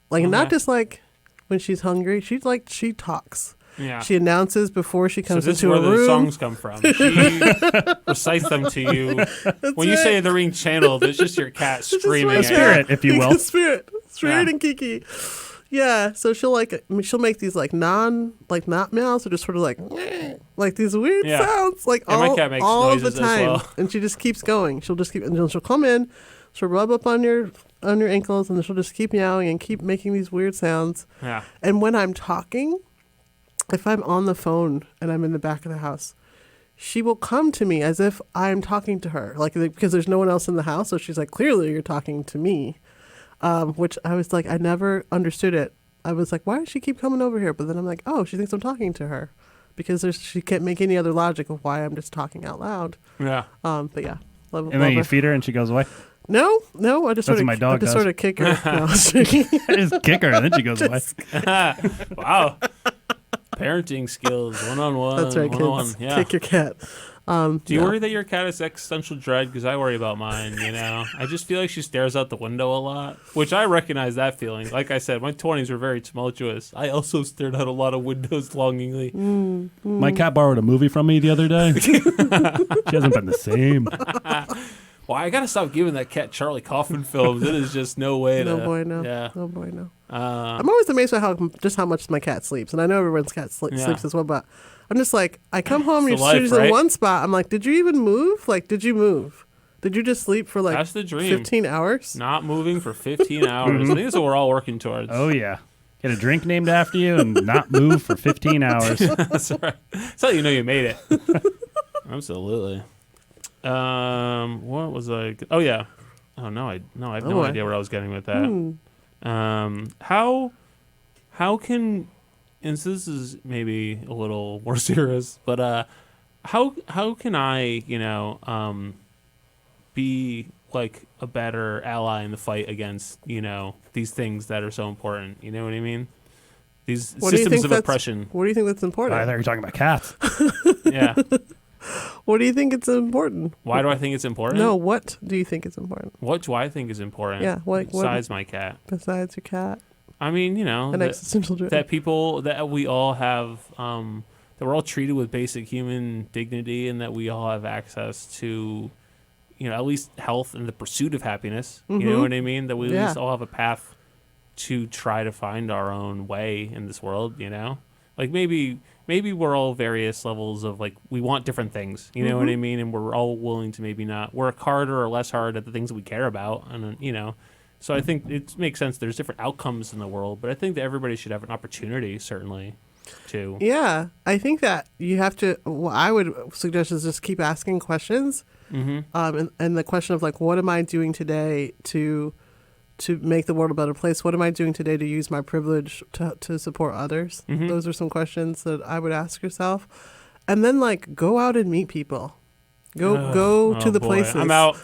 Like not just like when she's hungry. She talks. Yeah. She announces before she comes so this into is a where room. the songs come from. She recites them to you. When you say they're being channeled, it's just your cat screaming. A spirit, if you will. Spirit and Kiki. Yeah, so she'll make these like not meows, or just sort of like these weird sounds, like and my cat makes all noises the time, as well. and she just keeps going. She'll come in, she'll rub up on your ankles, and then she'll just keep meowing and keep making these weird sounds. Yeah. And when I'm talking, if I'm on the phone and I'm in the back of the house, she will come to me as if I'm talking to her, like because there's no one else in the house. So she's like, clearly you're talking to me, which I was like, I never understood it. I was like, why does she keep coming over here? But then I'm like, oh, she thinks I'm talking to her, because she can't make any other logic of why I'm just talking out loud. Yeah. But yeah. And then you feed her and she goes away. No, I just That's what my dog does. sort of kick her. No, I was joking. I just kick her and then she goes away. Wow. Parenting skills, one-on-one. That's right, one-on-one. kids. Yeah. Kick your cat. Do you worry that your cat has existential dread? Because I worry about mine, I just feel like she stares out the window a lot, which I recognize that feeling. Like I said, my 20s were very tumultuous. I also stared out a lot of windows longingly. My cat borrowed a movie from me the other day. She hasn't been the same. Well, I got to stop giving that cat Charlie Kaufman films. It is just no way to... No boy, no. Yeah. No boy, no. I'm always amazed by how much my cat sleeps. And I know everyone's cat sleeps as well, but I'm just like, I come home and she's in one spot. I'm like, did you even move? Like, did you move? Did you just sleep for like That's the dream. 15 hours? Not moving for 15 hours. I think that's what we're all working towards. Oh, yeah. Get a drink named after you and not move for 15 hours. That's right. That's how you know you made it. Absolutely. What was I? Oh yeah. Oh no, I have no idea where I was getting with that. How can, and so this is maybe a little more serious, but how can I be like a better ally in the fight against these things that are so important? You know what I mean? These systems of oppression. What do you think that's important? I thought you were talking about cats. Yeah. What do you think it's important? Why do I think it's important? No, what do you think is important? What do I think is important? Yeah, besides my cat. Besides your cat. I mean, An existential dread. that people that we all have, that we're all treated with basic human dignity, and that we all have access to, at least health and the pursuit of happiness. You know what I mean? That we at least all have a path to try to find our own way in this world. Like maybe we're all various levels of like we want different things. You know what I mean? And we're all willing to maybe not work harder or less hard at the things that we care about, and So I think it makes sense. There's different outcomes in the world, but I think that everybody should have an opportunity, certainly, to. Yeah, I think that you have to. What I would suggest is just keep asking questions, and the question of like, what am I doing today to make the world a better place? What am I doing today to use my privilege to support others? Those are some questions that I would ask yourself, and then like go out and meet people. Go to the places. I'm out.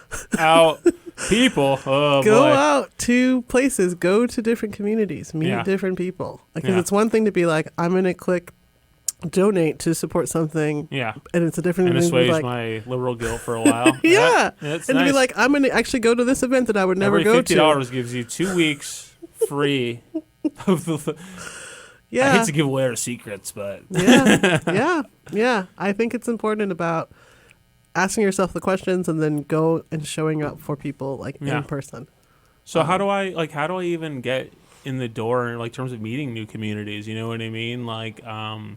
People. Oh, go boy. out to places. Go to different communities. Meet different people. Because it's one thing to be like, I'm gonna click donate to support something. Yeah. And it's a different and thing to be assuage like, my liberal guilt for a while. yeah. It's and nice. to be like, I'm gonna actually go to this event that I would never Every go to. $50 gives you 2 weeks free. Yeah. I hate to give away our secrets, but yeah. I think it's important about asking yourself the questions and then go and showing up for people like in person. So how do I even get in the door in like terms of meeting new communities? You know what I mean? Like I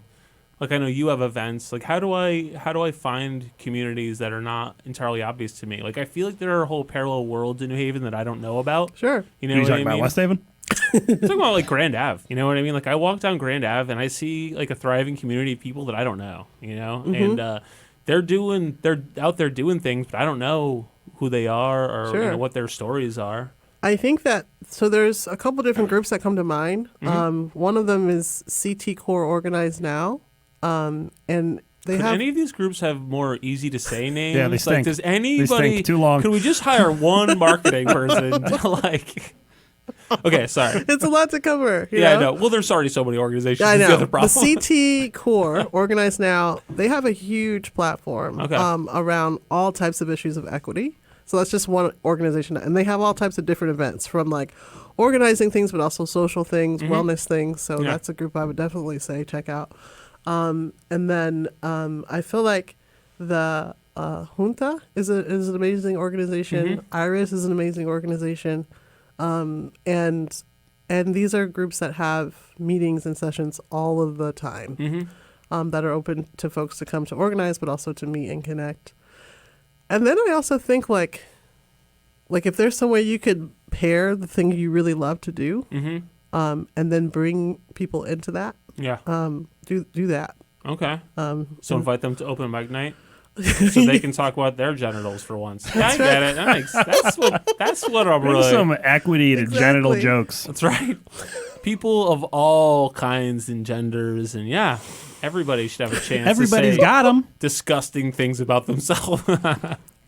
know you have events. Like how do I find communities that are not entirely obvious to me? Like I feel like there are whole parallel worlds in New Haven that I don't know about. Sure. You know Are you what talking I about mean? West Haven? I'm talking about like Grand Ave. You know what I mean? Like I walk down Grand Ave and I see like a thriving community of people that I don't know. And they're out there doing things, but I don't know who they are or what their stories are. I think that, so there's a couple different groups that come to mind. One of them is CT Core Organized Now. And Could have any of these groups have more easy to say names? Yeah, they Like, stink. does They anybody? stink too long. Could we just hire one marketing person to like? Okay, sorry. it's a lot to cover. You Yeah, I know? know. Well, there's already so many organizations. I That's know. the other problem. The CT Core, Organize Now, they have a huge platform Okay. around all types of issues of equity. So that's just one organization. And they have all types of different events from like organizing things, but also social things, wellness things. So Yeah. that's a group I would definitely say check out. And then I feel like the Junta is an amazing organization. Iris is an amazing organization. And these are groups that have meetings and sessions all of the time that are open to folks to come to organize, but also to meet and connect. And then I also think like if there's some way you could pair the thing you really love to do, and then bring people into that, Yeah. do that. Okay. So invite them to open mic night, so they can talk about their genitals for once. Yeah, I get it. That's what I'm Bring really. some equity to genital Exactly. jokes. That's right. People of all kinds and genders, and yeah, everybody should have a chance. Everybody's to say got them. disgusting things about themselves.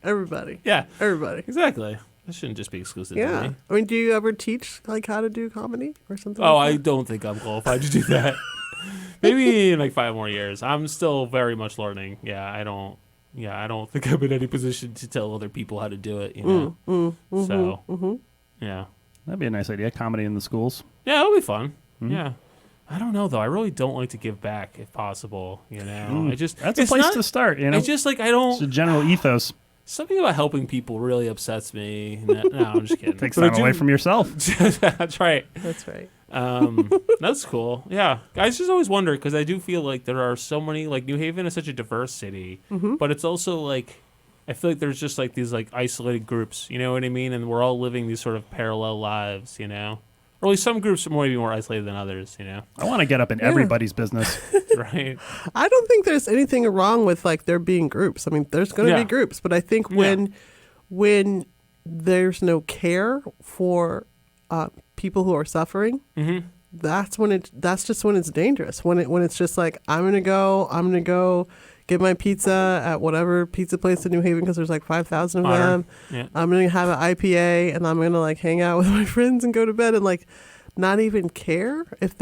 Everybody. Yeah, Everybody. exactly. That shouldn't just be exclusive to Yeah. me. I mean, do you ever teach like how to do comedy or something? Oh, like I that? don't think I'm qualified to do that. Maybe in like 5 more years. I'm still very much learning. I don't think I'm in any position to tell other people how to do it. You know. Yeah. That'd be a nice idea. Comedy in the schools. Yeah, it'll be fun. Yeah. I don't know though. I really don't like to give back if possible. You know, That's a place to start. You know, It's just like I it's a don't. general ethos. Something about helping people really upsets me. No, I'm just kidding. Takes But I time away do- from yourself. That's right. That's right. That's cool. Yeah, I just always wonder because I do feel like there are so many. Like New Haven is such a diverse city, but it's also like I feel like there's just like these like isolated groups. You know what I mean? And we're all living these sort of parallel lives. You know, or at least some groups are maybe more isolated than others. You know, I want to get up in everybody's business. right? I don't think there's anything wrong with like there being groups. I mean, there's going to Yeah. be groups, but I think when there's no care for people who are suffering, that's just when it's dangerous. When it's just like I'm gonna go get my pizza at whatever pizza place in New Haven because there's like 5,000 of them. Yeah. I'm gonna have an IPA and I'm gonna like hang out with my friends and go to bed and like not even care if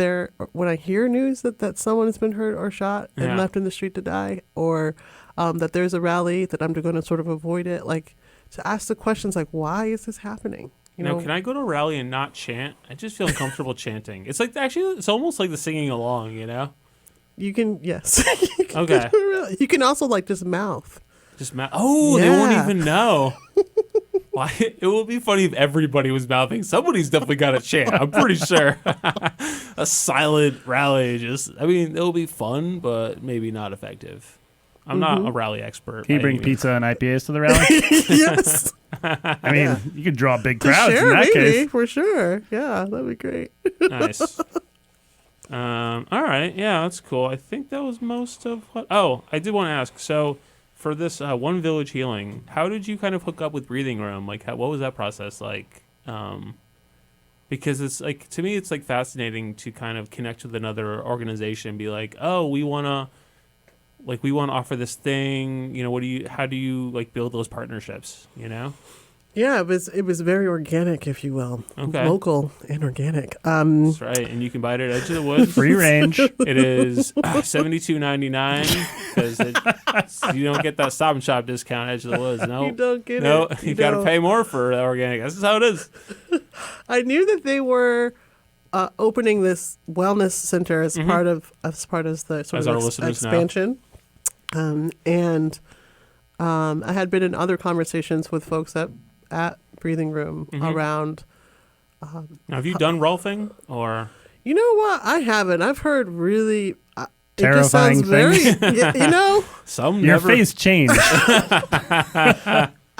when I hear news that someone has been hurt or shot and Yeah. left in the street to die, or that there's a rally, that I'm going to sort of avoid it. Like to ask the questions like, why is this happening? You know, Can I go to a rally and not chant? I just feel uncomfortable chanting. It's like it's almost like the singing along. You know? you can yes. You can Okay. you can also like just mouth. Just Oh, they won't Yeah. even know. Why? It would be funny if everybody was mouthing. Somebody's definitely got a chant. I'm pretty sure. A silent rally. It'll be fun, but maybe not effective. I'm not a rally expert. Can you by bring any means. pizza and IPAs to the rally? Yes. I mean, you could draw big crowds Sure, in that maybe, case. for sure. Yeah, that'd be great. Nice. All right. Yeah, that's cool. I think that was most of what. Oh, I did want to ask. So, for this One Village Healing, how did you kind of hook up with Breathing Room? Like, what was that process like? Because it's like, to me, it's like fascinating to kind of connect with another organization and be like, oh, we want to offer this thing. You know, how do you like build those partnerships? You know? Yeah, it was very organic, if you will. Okay. Local and organic. That's right. And you can buy it at Edge of the Woods. Free range. It is $72.99 because you don't get that Stop and Shop discount at Edge of the Woods. No, You don't get no, it. you got to don't. pay more for organic. This is how it is. I knew that they were opening this wellness center as part of the sort As of our listeners know. expansion, and I had been in other conversations with folks at Breathing Room around. Now, have you done Rolfing or? You know what? I haven't. I've heard really Terrifying it just sounds very. you know, Some Your never. face changed.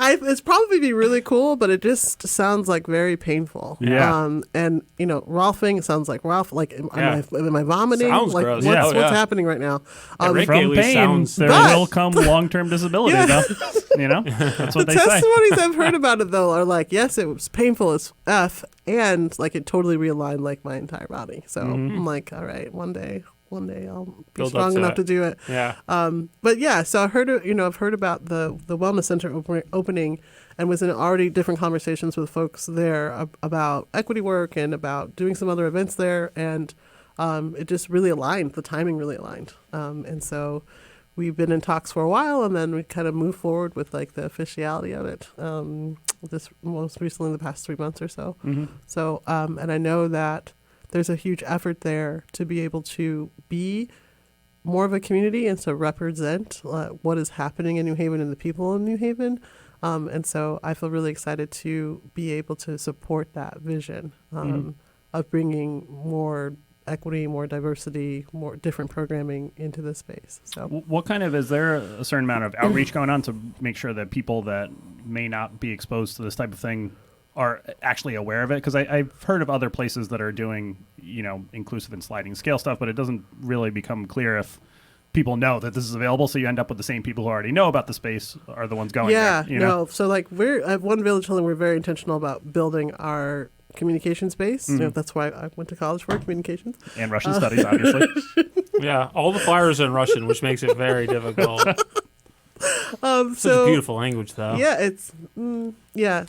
it's probably be really cool, but it just sounds like very painful. Yeah. And you know, Rolfing sounds like Ralph. Like, am I vomiting? Sounds like, gross. What's, Yeah. Oh, yeah. what's happening right now? Rick From Gately pain, sounds- there But- will come long-term disability, Yeah. though. You know? That's what The they say. testimonies I've heard about it though are like, yes, it was painful as f, and like it totally realigned like my entire body. So I'm like, all right, one day one day I'll be Build up strong to enough it. to do it. Yeah. But yeah, so I've heard about the wellness center opening, and was in already different conversations with folks there about equity work and about doing some other events there, and it just really aligned. The timing really aligned, and so we've been in talks for a while, and then we kind of moved forward with like the officiality of it. This most recently, the past 3 months or so. Mm-hmm. So, and I know that there's a huge effort there to be able to be more of a community and to represent what is happening in New Haven and the people in New Haven. And so I feel really excited to be able to support that vision of bringing more equity, more diversity, more different programming into the space. So What kind of, is there a certain amount of outreach going on to make sure that people that may not be exposed to this type of thing are actually aware of it? Because I've heard of other places that are doing, inclusive and sliding scale stuff, but it doesn't really become clear if people know that this is available. So you end up with the same people who already know about the space are the ones going yeah, there. no. So like at One Village Healing, we're very intentional about building our communication space. That's why I went to college for communications. And Russian studies, obviously. Yeah, all the flyers are in Russian, which makes it very difficult. Such a beautiful language, though. Yeah, it's yeah.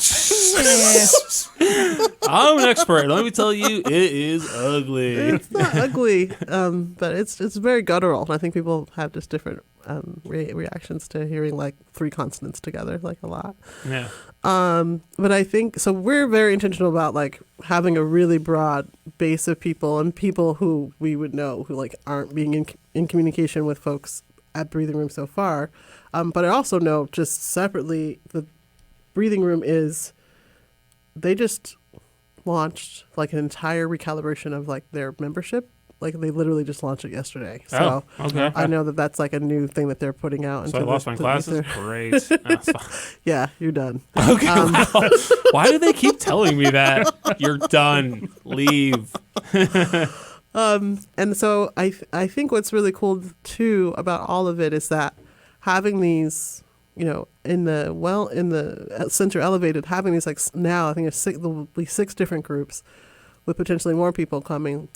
I'm an expert. Let me tell you, it is ugly. It's not ugly, but it's very guttural, and I think people have just different reactions to hearing like 3 consonants together, like a lot. Yeah. But I think so. We're very intentional about like having a really broad base of people and people who we would know who like aren't being in communication with folks at Breathing Room so far. But I also know just separately, the Breathing Room they just launched like an entire recalibration of like their membership. Like they literally just launched it yesterday. So okay. I know that that's like a new thing that they're putting out. So I lost my glasses? Great. Yeah, you're done. Okay. Wow. Why do they keep telling me that? You're done. Leave. And so I think what's really cool too about all of it is that having these, in the center elevated, having these like now I think there will be 6 different groups with potentially more people coming,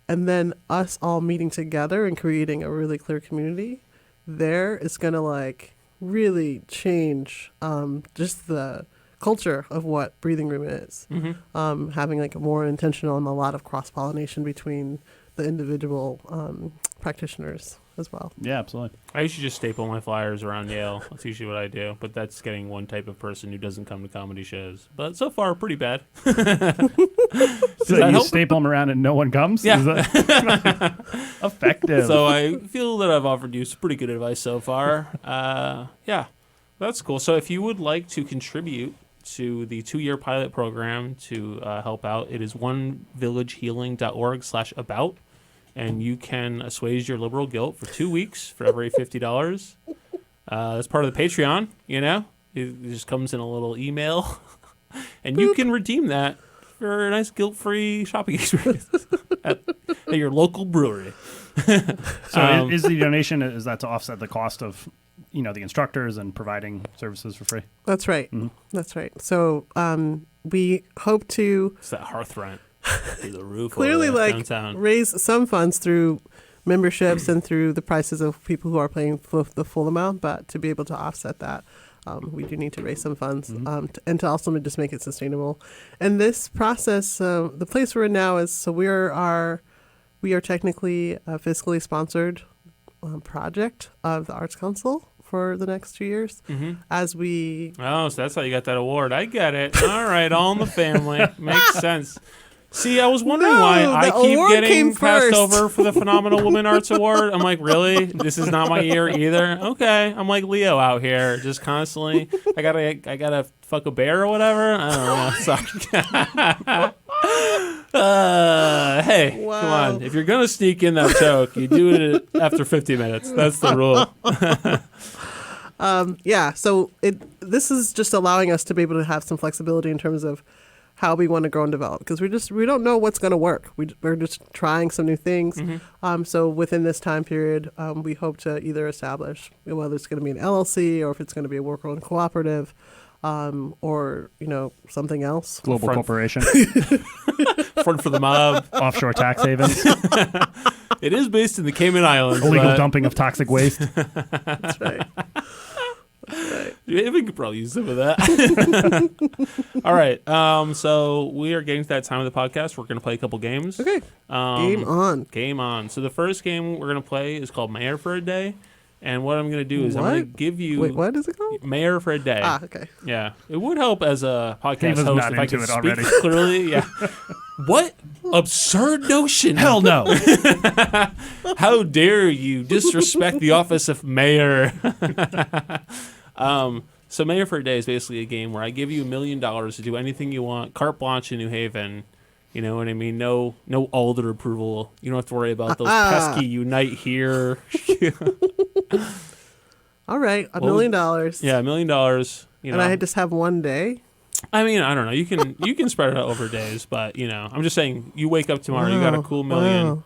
and then us all meeting together and creating a really clear community there is going to like really change just the culture of what Breathing Room is. Having like a more intentional and a lot of cross-pollination between the individual practitioners as well. Yeah, absolutely. I usually just staple my flyers around Yale. That's usually what I do. But that's getting one type of person who doesn't come to comedy shows. But so far, pretty bad. So you staple them around and no one comes? Yeah. Is that effective? So I feel that I've offered you some pretty good advice so far. Yeah, that's cool. So if you would like to contribute to the 2-year pilot program to help out, it is onevillagehealing.org/about. And you can assuage your liberal guilt for 2 weeks for every $50. That's part of the Patreon, It just comes in a little email. And you can redeem that for a nice guilt-free shopping experience at your local brewery. So is the donation, is that to offset the cost of, the instructors and providing services for free? That's right. That's right. So we hope to... It's that hearth rent. Through the roof clearly like downtown. Raise some funds through memberships and through the prices of people who are paying the full amount, but to be able to offset that, we do need to raise some funds and to also just make it sustainable. And this process, the place we're in now is, so we are technically a fiscally sponsored project of the Arts Council for the next 2 years as we... Oh, so that's how you got that award. I get it. All right, all in the family. Makes sense. See, I was wondering why I keep getting passed over for the Phenomenal Woman Arts Award. I'm like, really? This is not my year either? Okay. I'm like Leo out here, just constantly. I gotta fuck a bear or whatever? I don't know. Sorry. Hey, Wow. come on. If you're going to sneak in that joke, you do it after 50 minutes. That's the rule. Yeah, so this is just allowing us to be able to have some flexibility in terms of how we want to grow and develop, because we don't know what's going to work. We're just trying some new things. So within this time period, we hope to either establish whether it's going to be an LLC or if it's going to be a worker-owned cooperative, or something else. Global corporation. Front for the mob. Offshore tax havens. It is based in the Cayman Islands. Illegal but dumping of toxic waste. That's right. Yeah, we could probably use some of that. All right. So we are getting to that time of the podcast. We're going to play a couple games. Okay. Game on. Game on. So the first game we're going to play is called Mayor for a Day. And what I'm going to do is I'm going to give you... Wait, what is it called? Mayor for a Day. Ah, okay. Yeah. It would help as a podcast He was host not if I into could it speak already. clearly. Yeah. What absurd notion. Hell no. How dare you disrespect the office of mayor? So Mayor for a Day is basically a game where I give you $1 million to do anything you want, carte blanche in New Haven. You know what I mean? No Alder approval. You don't have to worry about those pesky Unite here. All right, $1 million. Yeah, $1 million. You know, And I just have one day. I mean, I don't know. You can spread it out over days, but I'm just saying. You wake up tomorrow, you got a cool $1 million. Wow.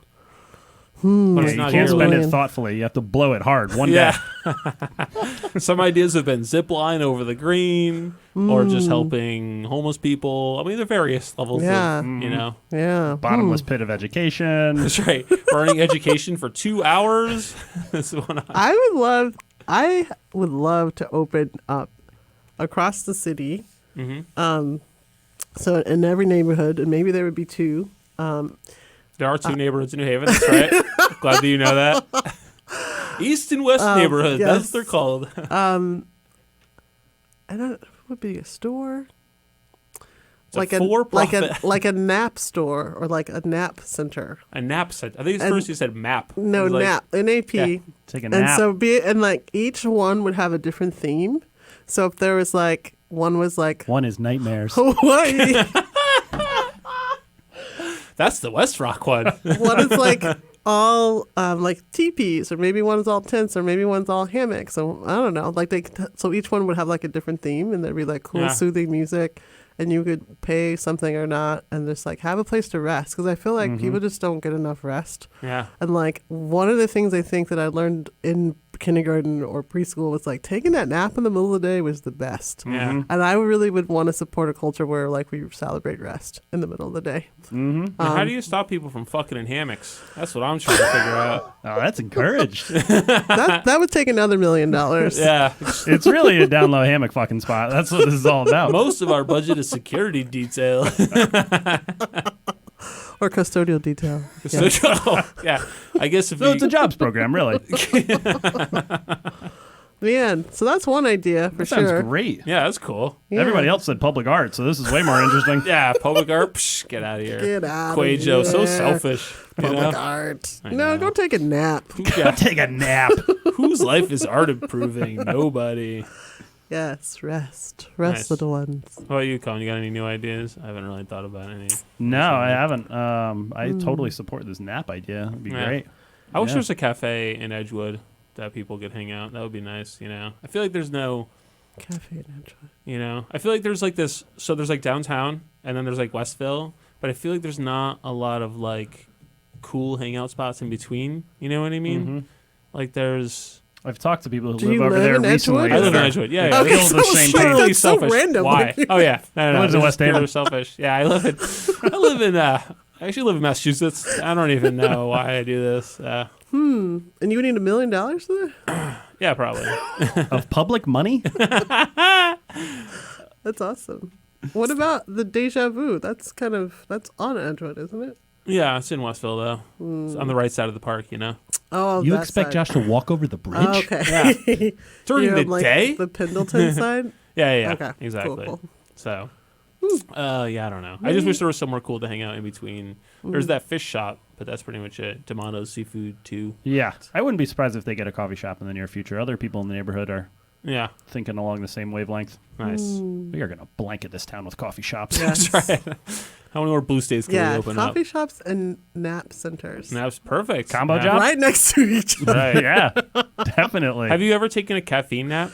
But Yeah, it's you not can't your spend million. it thoughtfully. You have to blow it hard one Yeah. day. Some ideas have been zip line over the green, or just helping homeless people. I mean, there are various levels Yeah. of, Yeah. Bottomless pit of education. That's right. Running education for 2 hours. That's one I would love to open up across the city. So in every neighborhood, and maybe there would be two. There are 2 neighborhoods in New Haven. That's right. Glad that you know that. East and West neighborhood. yes. That's what they're called. I don't. Would be a store. It's a for-profit. like a nap store or like a nap center. A nap set. I think at first you said map. No, It was like- nap. NAP. Yeah. Take a And nap. so like each one would have a different theme. So if there was like one was like One is nightmares. Hawaii, That's the West Rock one. one is like all like teepees, or maybe one's all tents, or maybe one's all hammocks. So I don't know. Like so each one would have like a different theme, and there'd be like cool Yeah. soothing music, and you could pay something or not, and just like have a place to rest. Because I feel like people just don't get enough rest. Yeah. And like one of the things I think that I learned in kindergarten or preschool was like taking that nap in the middle of the day was the best. Yeah. And I really would want to support a culture where like we celebrate rest in the middle of the day. Now, how do you stop people from fucking in hammocks? That's what I'm trying to figure out. Oh, that's encouraged. That would take another $1 million. Yeah. It's really a down low hammock fucking spot. That's what this is all about. Most of our budget is security detail. Or custodial detail. Yeah. I guess if So it's a jobs program, really. Man, so that's one idea for That sounds sure. great. Yeah, that's cool. Yeah. Everybody else said public art, so this is way more interesting. Yeah, public art. Psh, get out of here. Get out Quajo, of so here. selfish. You Public know? art. I No, know. go take a nap. Yeah. Take a nap. Whose life is art improving? Nobody. Yes, rest. Nice. Rest, little ones. What about you, Colin? You got any new ideas? I haven't really thought about any. No, I haven't. I totally support this nap idea. It'd be Yeah. great. I wish Yeah. there was a cafe in Edgewood that people could hang out. That would be nice, I feel like there's no, Cafe and I feel like there's like this, so there's like downtown and then there's like Westville, but I feel like there's not a lot of like cool hangout spots in between. You know what I mean? Like there's... I've talked to people who Do live you over live there in recently. Edgewood? I live in that are- Edgewood. Yeah, they yeah. Okay, feel the so same shit, pain. Totally that's so selfish. random. Why? Oh yeah, no. Lives in Just West Haven. pure selfish. Yeah, I live in. I actually live in Massachusetts. I don't even know why I do this. And you would need $1 million for that? Yeah, probably. Of public money? That's awesome. What about the Deja Vu? That's on Edgewood, isn't it? Yeah, it's in Westville though. It's on the right side of the park. Oh, You that expect side. Josh to walk over the bridge? Oh, okay. During You're the on, like, day. the Pendleton side. Yeah, Okay, exactly. cool. So, yeah, I don't know. I just wish there was somewhere cool to hang out in between. There's that fish shop, but that's pretty much it. D'Amato's Seafood too. Yeah. I wouldn't be surprised if they get a coffee shop in the near future. Other people in the neighborhood are Yeah, thinking along the same wavelength. nice. We are going to blanket this town with coffee shops. Yes. That's right. How many more blue states can we Yeah, open coffee up? shops and nap centers. That's perfect. Combo Yeah. job? Right next to each other. Right. Yeah, definitely. Have you ever taken a caffeine nap?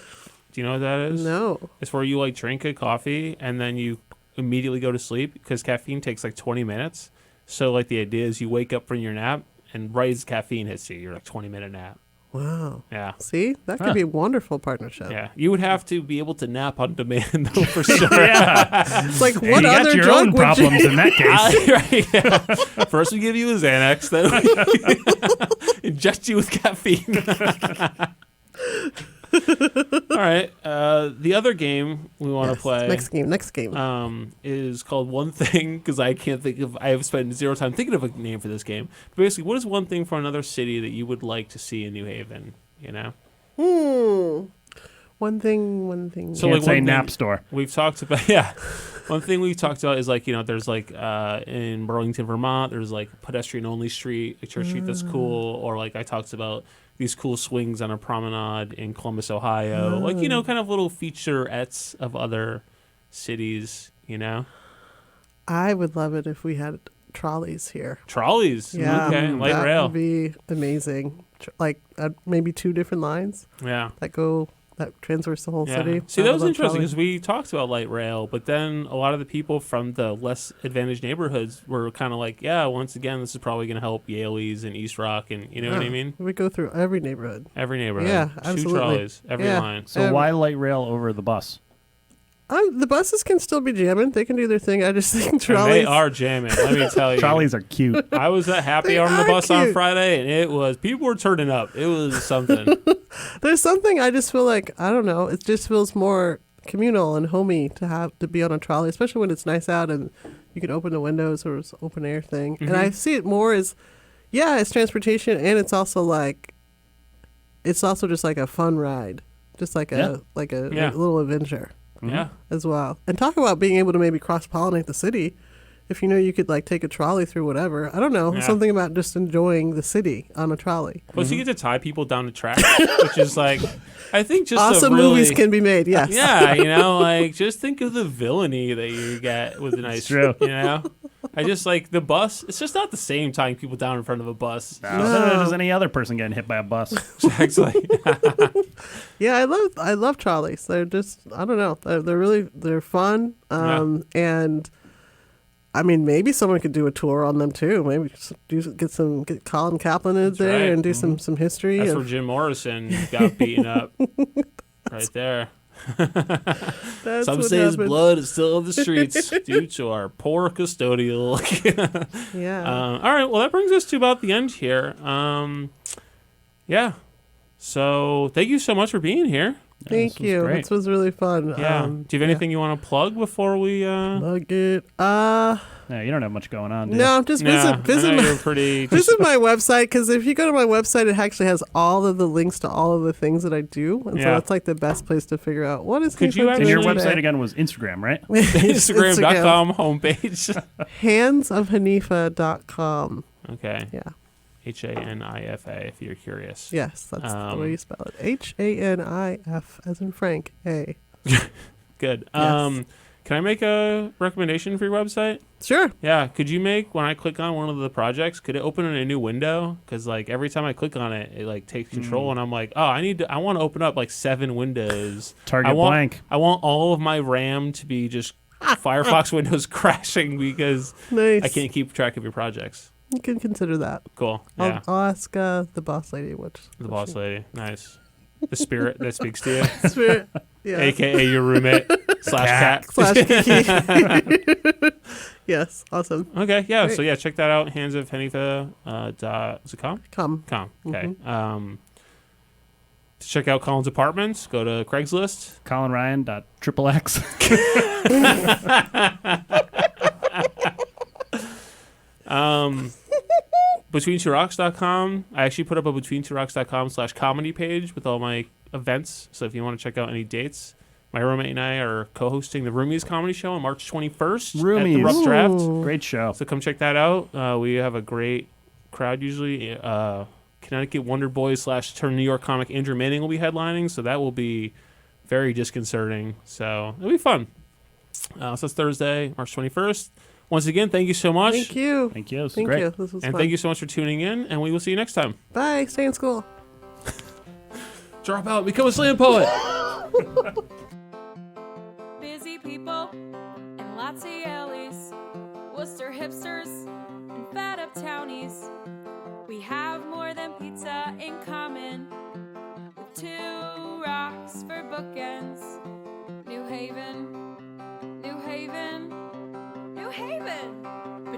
Do you know what that is? No. It's where you like drink a coffee and then you immediately go to sleep because caffeine takes like 20 minutes. So like the idea is you wake up from your nap and right as caffeine hits you, you're like 20-minute nap. Wow. Yeah. See, that could be a wonderful partnership. Yeah. You would have to be able to nap on demand, though, for sure. Yeah. It's like, Hey, what you got other your drug own would you? problems in that case. Right, yeah. First, we give you a Xanax, then we inject you with caffeine. All right. The other game we want to Yes, play Next game. is called One Thing, because I can't think of. I have spent zero time thinking of a name for this game. But basically, what is one thing for another city that you would like to see in New Haven? You know. One thing. So, Can't like, say one nap thing store. we've talked about. Yeah. One thing we've talked about is, like, you know, there's like in Burlington, Vermont, there's like pedestrian only street, a church street that's cool, or like I talked about these cool swings on a promenade in Columbus, Ohio, like, you know, kind of little featurettes of other cities, you know. I would love it if we had trolleys here. Trolleys, Yeah, okay, light that rail, would be amazing. Like maybe 2 different lines yeah. that transverse the whole Yeah. city. See, I that would was love interesting trolleys. because we talked about light rail, but then a lot of the people from the less advantaged neighborhoods were kind of like, yeah, once again, this is probably going to help Yaleys and East Rock, and you know what I mean? We go through every neighborhood. Every neighborhood. Yeah, 2 absolutely. trolleys, every Yeah. line. So why light rail over the bus? The buses can still be jamming. They can do their thing. I just think And trolleys. they are jamming, let me tell you. Trolleys are cute. I was at Happy They Hour on the are bus on cute. Friday, and it was, people were turning up. It was something. There's something I just feel like, I don't know, it just feels more communal and homey to be on a trolley, especially when it's nice out and you can open the windows or it's an open air thing. And I see it more as, yeah, it's transportation, and it's also just like a fun ride, just like Yeah. a Yeah. little adventure Yeah. as well. And talk about being able to maybe cross pollinate the city. If you know you could like take a trolley through whatever, I don't know, Yeah. something about just enjoying the city on a trolley. Plus, you get to tie people down to tracks, which is like, I think just Awesome a really, movies can be made. Yes. Yeah, you know, like, just think of the villainy that you get with a nice, true. you know? I just like the bus. It's just not the same tying people down in front of a bus. So does any other person getting hit by a bus? Exactly. Yeah, I love trolleys. They're just, I don't know, they're fun. And I mean, maybe someone could do a tour on them too. Maybe get Colin Kaplan in there right. and do some history. That's of- where Jim Morrison got beaten up. Right there. that's Some what say his happened. blood is still in the streets due to our poor custodial. Yeah. All right. Well, that brings us to about the end here. Yeah. So thank you so much for being here. Thank this was you. great. This was really fun. Yeah. Do you have anything you want to plug before we? Plug it. Yeah, you don't have much going on, do you? No, just visit I know my, you're pretty. visit my website, because if you go to my website, it actually has all of the links to all of the things that I do, and so Yeah. that's like the best place to figure out what is. Could you And your actually- website again was Instagram, right? Instagram.com homepage. Handsofhanifa.com. Okay. Yeah. Hanifa, if you're curious. Yes, that's the way you spell it. Hanif, as in Frank. A. Good. Yes. Can I make a recommendation for your website? Sure. Yeah. Could you make, when I click on one of the projects, could it open in a new window? Because like every time I click on it, it like takes control, and I'm like, oh, I want to open up like 7 windows. Target blank. I want all of my RAM to be just Firefox windows crashing because Nice. I can't keep track of your projects. You can consider that. Cool. Yeah. I'll ask the boss lady what. The boss lady. Nice. The spirit that speaks to you. Spirit. Yeah. AKA your roommate / cat. Slash Kiki. Yes. Awesome. Okay, yeah. Great. So yeah, check that out. Hands of Hanifa. Is it com? Come. Com. Okay. To check out Colin's apartments, go to Craigslist. ColinRyan.XXX. BetweenTwoRocks.com. I actually put up a BetweenTwoRocks.com/comedy page with all my events. So if you want to check out any dates, my roommate and I are co-hosting the Roomies Comedy Show on March 21st at the Roomies. Rough Draft. Great show. So come check that out. We have a great crowd usually. Connecticut Wonder Boys / Turn New York comic Andrew Manning will be headlining, so that will be very disconcerting. So it'll be fun. So it's Thursday, March 21st. Once again, thank you so much. Thank you. Thank you. This was Thank great. you. This was And fun. thank you so much for tuning in, and we will see you next time. Bye. Stay in school. Drop out, become a slam poet. Busy people and lots of yellies, Worcester hipsters and fed up townies. We have more than pizza in common.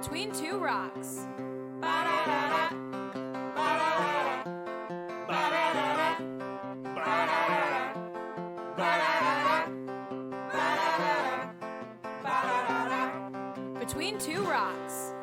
Between two rocks. Ba-da-da-da. Ba-da-da-da. Ba-da-da-da. Ba-da-da-da. Ba-da-da-da. Ba-da-da-da. Ba-da-da-da. Between two rocks.